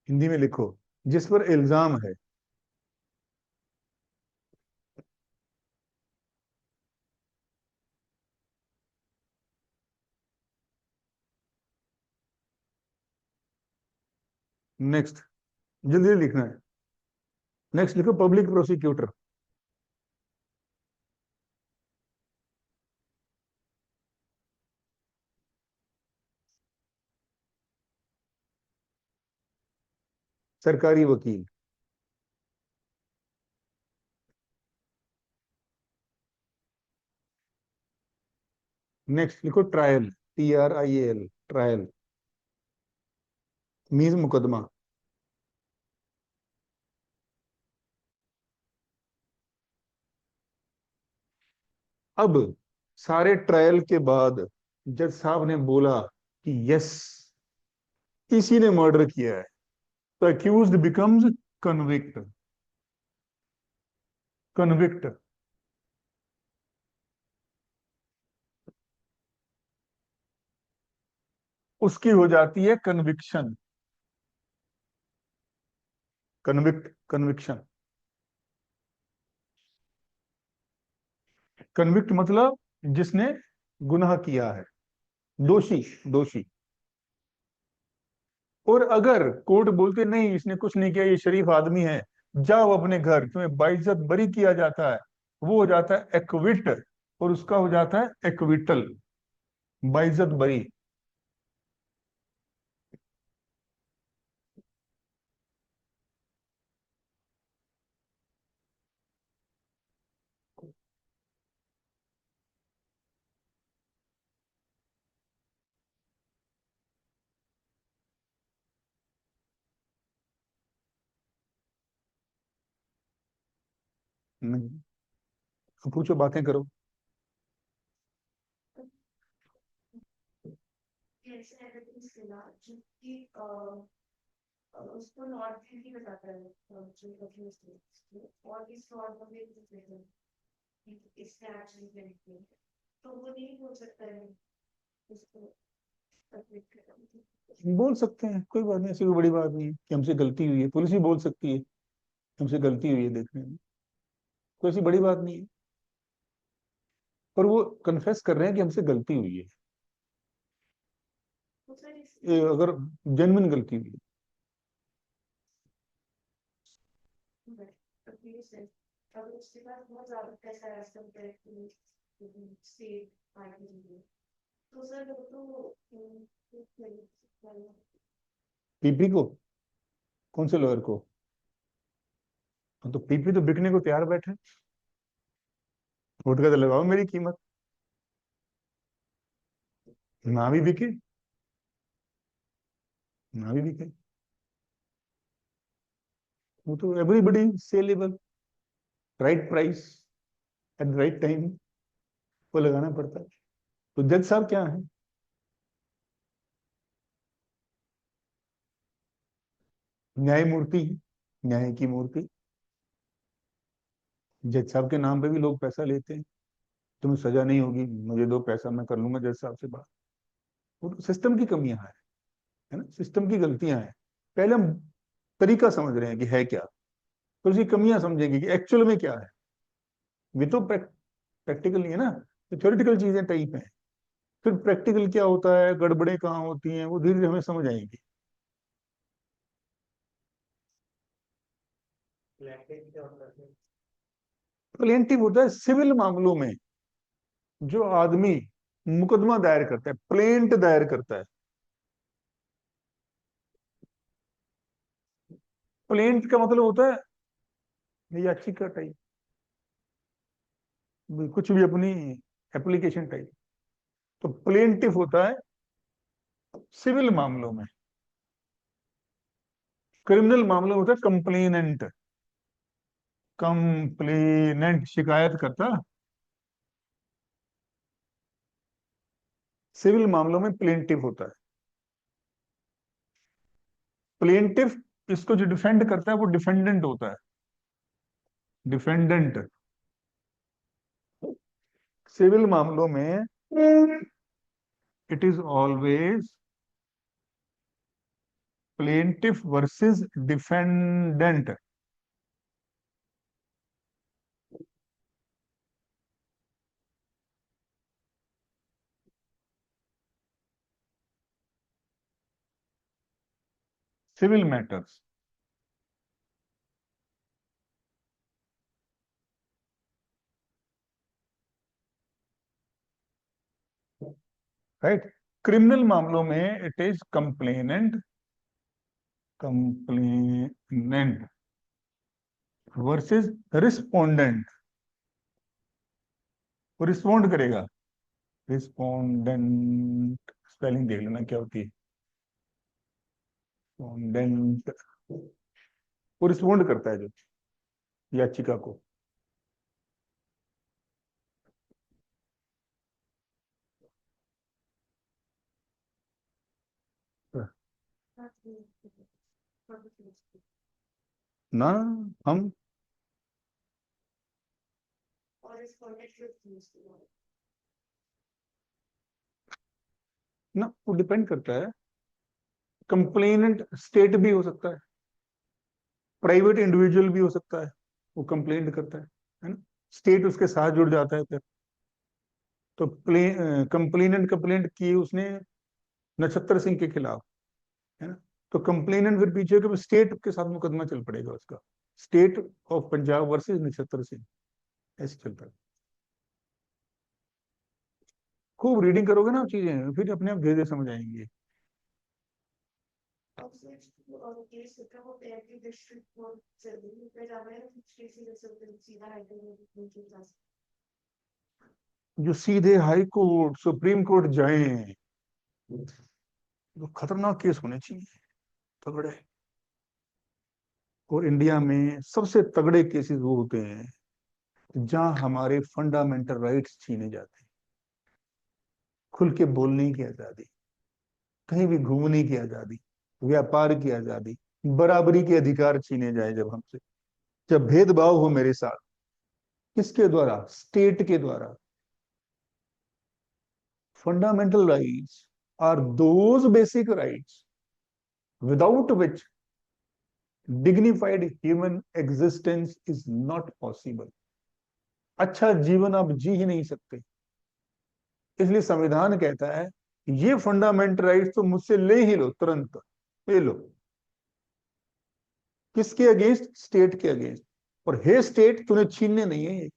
Hindi में लिखो, जिस पर इल्जाम है। नेक्स्ट, जल्दी लिखना है। नेक्स्ट लिखो पब्लिक प्रोसिक्यूटर, सरकारी वकील। नेक्स्ट लिखो ट्रायल, TRIAL, ट्रायल मीन्स मुकदमा। अब सारे ट्रायल के बाद जज साहब ने बोला कि यस, इसी ने मर्डर किया है, तो अक्यूज्ड बिकम्स कन्विक्ट। कन्विक्ट, उसकी हो जाती है कन्विक्शन। कन्विक्ट, कन्विक्शन, कन्विक्ट मतलब जिसने गुनाह किया है, दोषी, दोषी। और अगर कोर्ट बोलते नहीं इसने कुछ नहीं किया, ये शरीफ आदमी है, जाओ अपने घर, तुम्हें बाइज्जत बरी किया जाता है, वो हो जाता है एक्विट, और उसका हो जाता है एक्विटल। बाइज्जत बरी। नहीं, पूछो, बातें करो। कैसे एविडेंस मिला जो कि उसको नॉर्थ ही बताता है जो accused है उसको, और इस फ्रॉड को भी इसने एक्चुअली कनेक्ट किया है। तो वो नहीं बोल सकता है उसको कंप्लीट करना। बोल सकते हैं, कोई बात नहीं, ऐसी कोई बड़ी बात नहीं है कि हमसे गलती हुई है। पुलिस भी बोल सकती है हमसे गलती हुई है देखने में, कोई ऐसी बड़ी बात नहीं है। पर वो कन्फेस कर रहे हैं कि हमसे गलती हुई है, तो सर अगर जेन्युइन गलती हुई है। अगर उसके पास बहुत ज्यादा पैसा है स्टेट पार्टी, तो सर वो तो पीपी को, कौन से लॉयर को? हाँ, तो पीपी तो बिकने को तैयार बैठे, वोट का तो लगाओ मेरी कीमत, ना भी बिके, ना भी बिके, वो तो everybody saleable, right price at right time, वो लगाना पड़ता है। तो जज साहब क्या है? न्यायमूर्ति, न्याय की मूर्ति। जज साहब के नाम पे भी लोग पैसा लेते हैं, तुम्हें सजा नहीं होगी, मुझे दो पैसा, मैं कर लूंगा जज साहब से बात। वो तो सिस्टम की कमियां है ना, सिस्टम की गलतियां हैं। पहले हम तरीका समझ रहे हैं कि है क्या, तो उसकी कमियां समझेंगे कि एक्चुअल में क्या है। ये तो प्रैक्टिकल नहीं है ना, तो थ्योरेटिकल चीजें टाइप है। फिर प्रैक्टिकल क्या होता है, गड़बड़े कहाँ होती हैं, वो धीरे धीरे हमें समझ आएंगी। प्लेटिंग क्या होता है? प्लेंटिव होता है सिविल मामलों में जो आदमी मुकदमा दायर करता है, प्लेंट दायर करता है। प्लेंट का मतलब होता है याचिका टाइप, कुछ भी अपनी एप्लीकेशन टाइप। तो प्लेंटिव होता है सिविल मामलों में, क्रिमिनल मामलों में होता है कंप्लेनेंट। कंप्लेनेंट शिकायत करता, सिविल मामलों में प्लेंटिव होता है। प्लेंटिव, इसको जो डिफेंड करता है वो डिफेंडेंट होता है, डिफेंडेंट। सिविल मामलों में it is always plaintiff versus defendant. Civil matters, right. Criminal मामलों में it is complainant, complainant versus respondent. वो रिस्पोंड करेगा, रिस्पोंडेंट स्पेलिंग देख लेना क्या होती है, रिस्पोंडेंट। वो रिस्पोंड करता है जो याचिका को। ना, हम और इस कॉन्टेक्स्ट में ना, वो डिपेंड करता है। कंप्लेनेंट स्टेट भी हो सकता है, प्राइवेट इंडिविजुअल भी हो सकता है, वो कंप्लेंट करता है ना, स्टेट उसके साथ जुड़ जाता है फिर। तो कंप्लेनेंट कंप्लेंट की उसने नक्षत्र सिंह के खिलाफ, है ना, तो कंप्लेनेंट फिर पीछे के स्टेट के साथ मुकदमा चल पड़ेगा उसका, स्टेट ऑफ पंजाब वर्सेस नक्षत्र सिंह, ऐसे चलता है। खूब रीडिंग करोगे ना चीजें, फिर अपने आप धीरे धीरे समझ आएंगी। केस होता है वो डायरेक्टली डिस्ट्रिक्ट कोर्ट से पे जाना है, कुछ केसेस ऐसे होते हैं सीधा हाई कोर्ट में जा सकते जो सीधे हाई कोर्ट सुप्रीम कोर्ट जाए तो खतरनाक केस होने चाहिए, तगड़े। और इंडिया में सबसे तगड़े केसेस वो होते हैं जहां हमारे फंडामेंटल राइट्स छीने जाते हैं। खुल के बोलने की आजादी, कहीं भी घूमने की आजादी, व्यापार की आजादी, बराबरी के अधिकार छीने जाए जब हमसे, जब भेदभाव हो मेरे साथ। किसके द्वारा? स्टेट के द्वारा। Fundamental rights are those basic rights without which dignified human existence is not possible. अच्छा जीवन आप जी ही नहीं सकते। इसलिए संविधान कहता है ये फंडामेंटल राइट्स तो मुझसे ले ही लो, तुरंत ले लो। किसके अगेंस्ट? स्टेट के अगेंस्ट। और हे स्टेट, तूने छीनने नहीं है ये।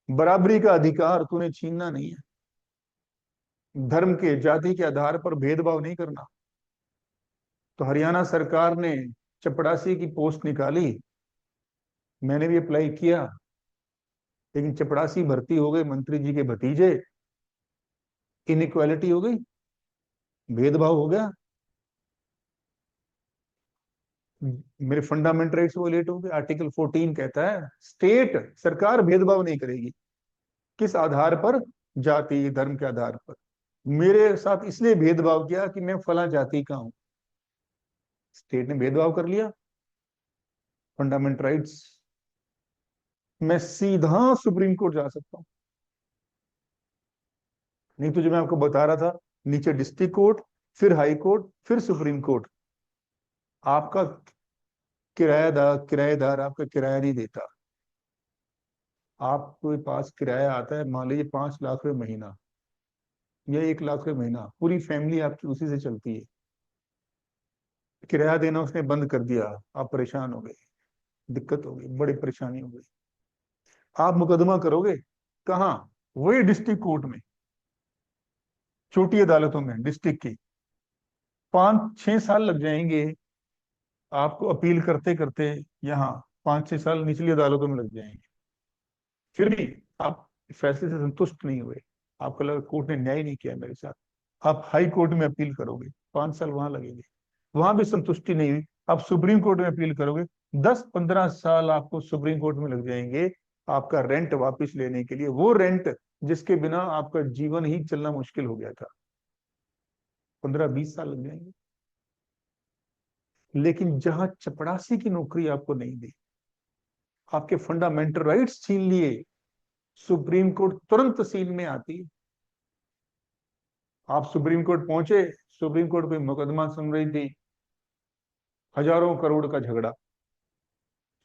बराबरी का अधिकार तूने छीनना नहीं है। धर्म के, जाति के आधार पर भेदभाव नहीं करना। तो हरियाणा सरकार ने चपड़ासी की पोस्ट निकाली, मैंने भी अप्लाई किया, लेकिन चपड़ासी भर्ती हो गए मंत्री जी के भतीजे। इनइक्वालिटी हो गई, भेदभाव हो गया, मेरे फंडामेंटल राइट्स वोलेट हो गए। आर्टिकल 14 कहता है स्टेट सरकार भेदभाव नहीं करेगी। किस आधार पर? जाति धर्म के आधार पर। मेरे साथ इसलिए भेदभाव किया कि मैं फला जाति का हूं, स्टेट ने भेदभाव कर लिया। फंडामेंटल राइट्स, मैं सीधा सुप्रीम कोर्ट जा सकता हूं। नहीं तो जो मैं आपको बता रहा था, नीचे डिस्ट्रिक्ट कोर्ट, फिर हाई कोर्ट, फिर सुप्रीम कोर्ट। आपका किराएदार आपका किराया नहीं देता। आपके पास किराया आता है, मान लीजिए 5 लाख रुपए महीना या 1 लाख रुपए महीना, पूरी फैमिली आपकी उसी से चलती है। किराया देना उसने बंद कर दिया, आप परेशान हो गए, दिक्कत हो गई, बड़ी परेशानी हो गई। आप मुकदमा करोगे कहाँ? वही डिस्ट्रिक्ट कोर्ट में, छोटी अदालतों में डिस्ट्रिक्ट की। 5-6 साल लग जाएंगे आपको अपील करते करते। यहाँ 5-6 साल निचली अदालतों में लग जाएंगे। फिर भी आप फैसले से संतुष्ट नहीं हुए, आपको लगा कोर्ट ने न्याय नहीं किया मेरे साथ, आप हाई कोर्ट में अपील करोगे, 5 साल वहां लगेंगे। वहां भी संतुष्टि नहीं हुई, आप सुप्रीम कोर्ट में अपील करोगे, 10-15 साल आपको सुप्रीम कोर्ट में लग जाएंगे आपका रेंट वापस लेने के लिए। वो रेंट जिसके बिना आपका जीवन ही चलना मुश्किल हो गया था, 15-20 साल लग जाएंगे। लेकिन जहां चपरासी की नौकरी आपको नहीं दी, आपके फंडामेंटल राइट्स छीन लिए, सुप्रीम कोर्ट तुरंत सीन में आती है। आप सुप्रीम कोर्ट पहुंचे, सुप्रीम कोर्ट पे मुकदमा सुन रही थी, हजारों करोड़ का झगड़ा।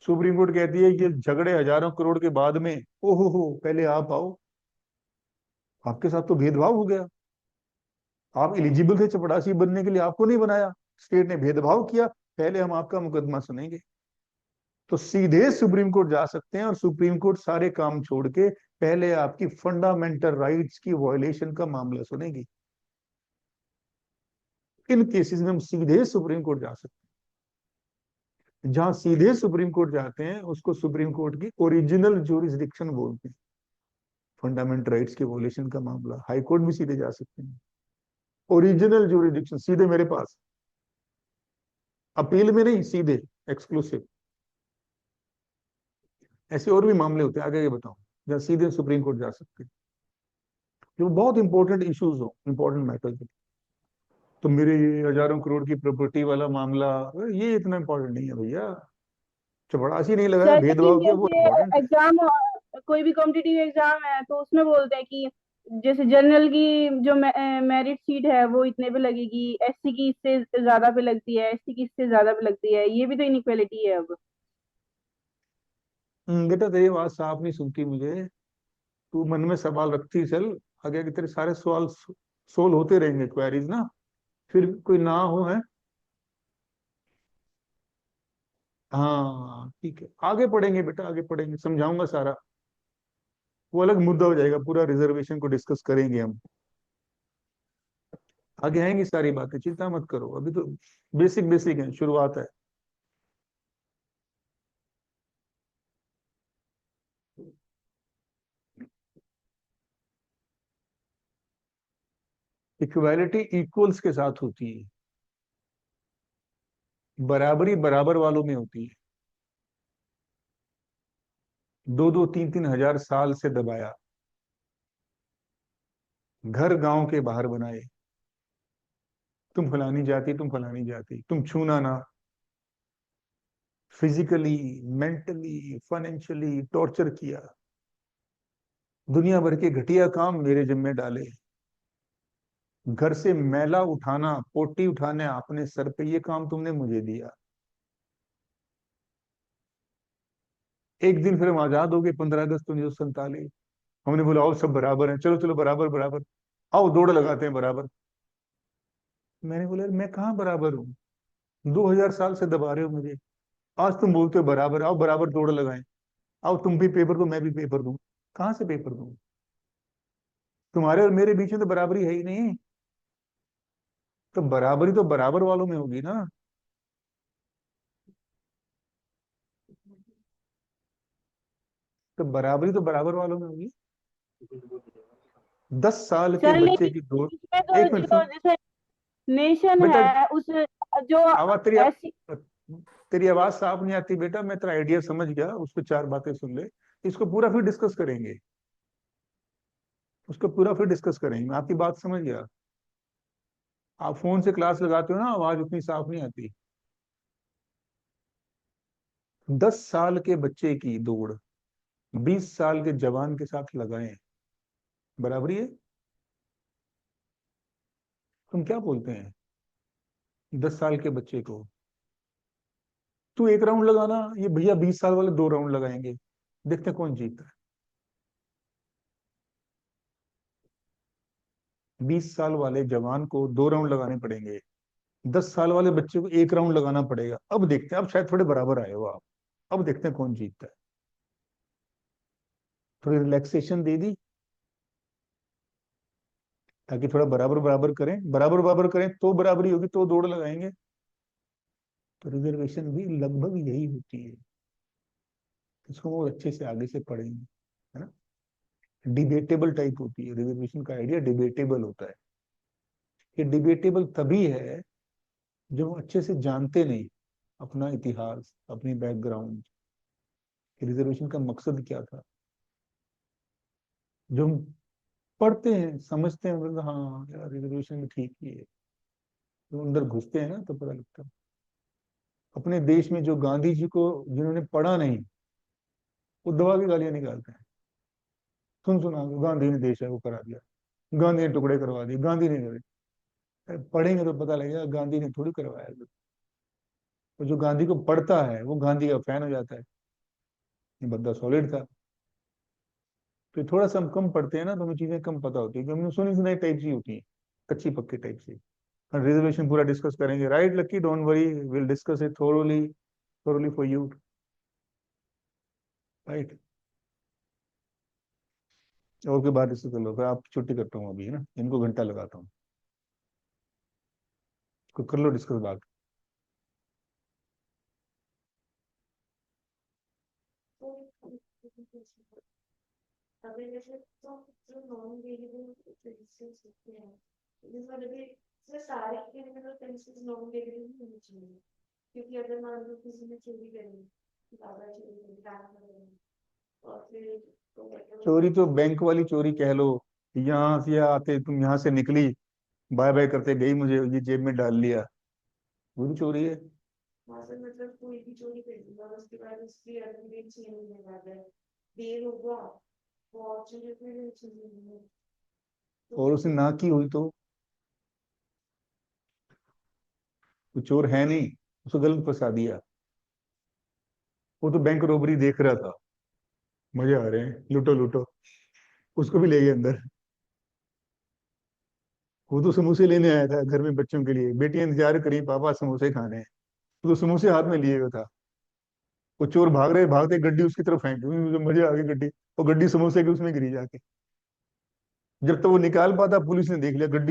सुप्रीम कोर्ट कहती है कि झगड़े हजारों करोड़ के बाद में, ओहो हो, पहले आप आओ, आपके साथ तो भेदभाव हो गया, आप एलिजिबल थे चपड़ासी बनने के लिए, आपको नहीं बनाया, स्टेट ने भेदभाव किया, पहले हम आपका मुकदमा सुनेंगे। तो सीधे सुप्रीम कोर्ट जा सकते हैं और सुप्रीम कोर्ट सारे काम छोड़ के पहले आपकी फंडामेंटल राइट्स की वायलेशन का मामला सुनेगी। इन केसेस में हम सीधे सुप्रीम कोर्ट जा सकते हैं। जहां सीधे सुप्रीम कोर्ट जाते हैं उसको सुप्रीम कोर्ट की ओरिजिनल ज्यूरिसडिक्शन बोलते हैं। फंडामेंटल राइट्स के वायलेशन का मामला हाई कोर्ट भी सीधे जा सकते हैं। ओरिजिनल ज्यूरिसडिक्शन सीधे मेरे पास, अपील में नहीं, सीधे एक्सक्लूसिव। ऐसे और भी मामले होते हैं, आगे ये बताऊं, जहां सीधे सुप्रीम कोर्ट जा सकते हैं जो बहुत इंपॉर्टेंट इश्यूज हो, इंपॉर्टेंट मैटर। तो मेरे ये हजारों करोड़ की प्रॉपर्टी वाला मामला, ये इतना इंपॉर्टेंट नहीं है भैया। चपड़ासी नहीं लगाया, सर लेकिन भेदभाव किया, वो जैसे इम्पोर्टेंट है। एग्जाम, कोई भी कॉम्पिटिटिव एग्जाम है तो उसमें बोलते हैं कि जैसे जनरल की जो मेरिट सीट है वो इतने पे लगेगी, एससी की इससे ज्यादा पे लगती है, एसटी की इससे ज्यादा पे लगती है, ये भी तो इनइक्वालिटी है अब। बेटा तेरी बात साफ नहीं सुनती मुझे, तू मन में सवाल रखती चल, आगे आगे तेरे सारे सवाल सोल्व होते रहेंगे, क्वेरीज ना, फिर कोई ना हो है। हाँ ठीक है, आगे पढ़ेंगे बेटा, आगे पढ़ेंगे, समझाऊंगा सारा। वो अलग मुद्दा हो जाएगा, पूरा रिजर्वेशन को डिस्कस करेंगे हम। आगे आएंगी सारी बातें, चिंता मत करो, अभी तो बेसिक बेसिक है, शुरुआत है। इक्वालिटी इक्वल्स के साथ होती है, बराबरी बराबर वालों में होती है। 2-2 3-3 हजार साल से दबाया, घर गांव के बाहर बनाए, तुम फलानी जाति, तुम फलानी जाति, तुम छूना ना, फिजिकली, मेंटली, फाइनेंशियली टॉर्चर किया, दुनिया भर के घटिया काम मेरे जिम्मे डाले, घर से मैला उठाना, पोटी उठाने अपने सर पे, ये काम तुमने मुझे दिया। एक दिन फिर हम आजाद हो गए, 15 अगस्त 1947। हमने बोला आओ सब बराबर हैं, चलो चलो बराबर बराबर, आओ दौड़ लगाते हैं बराबर। मैंने बोला मैं कहाँ बराबर हूँ, 2000 साल से दबा रहे हो मुझे, आज तुम बोलते हो बराबर, आओ बराबर दौड़ लगाएं, आओ तुम भी पेपर दो मैं भी पेपर दूं। कहाँ से पेपर दूं, तुम्हारे और मेरे बीच में तो बराबरी है ही नहीं। तो बराबरी तो बराबर वालों में होगी ना, तो बराबरी तो बराबर वालों में होगी। 10 साल के सर बच्चे लेकिन की दौड़। इसमें तो एक मिनट जो सुन जैसे नेशन बेटा, है उस जो आवाज ऐसी। तेरी आवाज साफ नहीं आती बेटा, मैं तेरा आइडिया समझ गया, उस पर 4 बातें सुन ले, इसको पूरा फिर डिस्कस करेंगे, उसको पूरा फिर डिस्कस करेंगे, मैं आपकी बात समझ गया। आप फोन से क्लास लगाते हो ना, आवाज उतनी साफ नहीं आती। 10 साल के बच्चे की दौड़ 20 साल के जवान के साथ लगाएं, बराबरी है। तुम क्या बोलते हैं 10 साल के बच्चे को, तू एक राउंड लगाना, ये भैया 20 साल वाले 2 राउंड लगाएंगे, देखते हैं कौन जीतता है। 20 साल वाले जवान को 2 राउंड लगाने पड़ेंगे, 10 साल वाले बच्चे को 1 राउंड लगाना पड़ेगा। अब देखते हैं, अब शायद थोड़े बराबर आए हो आप, अब देखते हैं कौन जीतता है। थोड़ी रिलैक्सेशन दे दी ताकि थोड़ा बराबर बराबर करें, बराबर बराबर करें तो बराबरी होगी, तो दौड़ लगाएंगे। तो रिजर्वेशन भी लगभग यही होती है, इसको वो अच्छे से आगे से पढ़ेंगे, है ना। डिबेटेबल टाइप होती है रिजर्वेशन का आइडिया, डिबेटेबल होता है। ये डिबेटेबल तभी है जब हम अच्छे से जानते नहीं अपना इतिहास, अपनी बैकग्राउंड, रिजर्वेशन का मकसद क्या था। जो हम पढ़ते हैं समझते हैं, मतलब हाँ यार रिजर्वेशन भी ठीक ही है, तो अंदर घुसते हैं ना तो पता लगता है। अपने देश में जो गांधी जी को जिन्होंने पढ़ा नहीं, वो दबा के गालियां निकालते हैं। सुन सुना गांधी ने देश है वो करा दिया, गांधी ने टुकड़े करवा दिए, गांधी ने करे। अरे पढ़ेंगे तो पता लगेगा गांधी ने थोड़ी करवाया। तो जो गांधी को पढ़ता है वो गांधी का फैन हो जाता है, ये बंदा सॉलिड था। तो थोड़ा सा हम कम पढ़ते हैं ना, तो हमें चीजें कम पता होती है, कि हमने सुनी सुनाई टाइप की होती है, कच्ची पक्की टाइप से। रिजर्वेशन पूरा डिस्कस करेंगे, right lucky, don't worry, will discuss it thoroughly, thoroughly for you, right. और के बाद डिस्कस कर लो, फिर आप छुट्टी करता हूँ अभी, है ना, इनको घंटा लगाता हूँ, इसको कर लो डिस्कस बात। तो अगर जैसे तो जो नॉन वेरिएबल प्रिंसिपल्स होते हैं, जिस वाले भी इसमें सारे के मतलब प्रिंसिपल्स नॉन वेरिएबल ही होने चाहिए, क्योंकि अगर मान लो किसी ने चोरी करी, ज्यादा चोरी करी, काम करें और फिर तो चोरी तो बैंक वाली चोरी कह लो, यहाँ से आते तुम यहाँ से निकली, बाय बाय करते गई, मुझे ये जेब में डाल लिया, वो भी चोरी है। वहां से मतलब कोई भी चोरी कर ली और उसके बाद उसकी अर्निंग भी छह महीने बाद है, देर होगा, बहुत चीजें फिर चीजें और उसने ना की हुई तो वो चोर है नहीं, उसको गलत फंसा दिया, वो तो बैंक रोबरी देख रहा था, मजे आ रहे हैं, लूटो लूटो, उसको भी ले गए अंदर। वो तो समोसे लेने आया था घर में बच्चों के लिए, बेटियां इंतजार करी पापा समोसे खाने हैं, वो तो समोसे हाथ में लिए हुए था। वो चोर भाग रहे, भागते गड्डी उसकी तरफ फेंकी, मुझे मजे आ गई गड्डी, वो गड्डी समोसे की उसमें गिरी जाके। जब तक वो निकाल पाता पुलिस ने देख लिया, गड्डी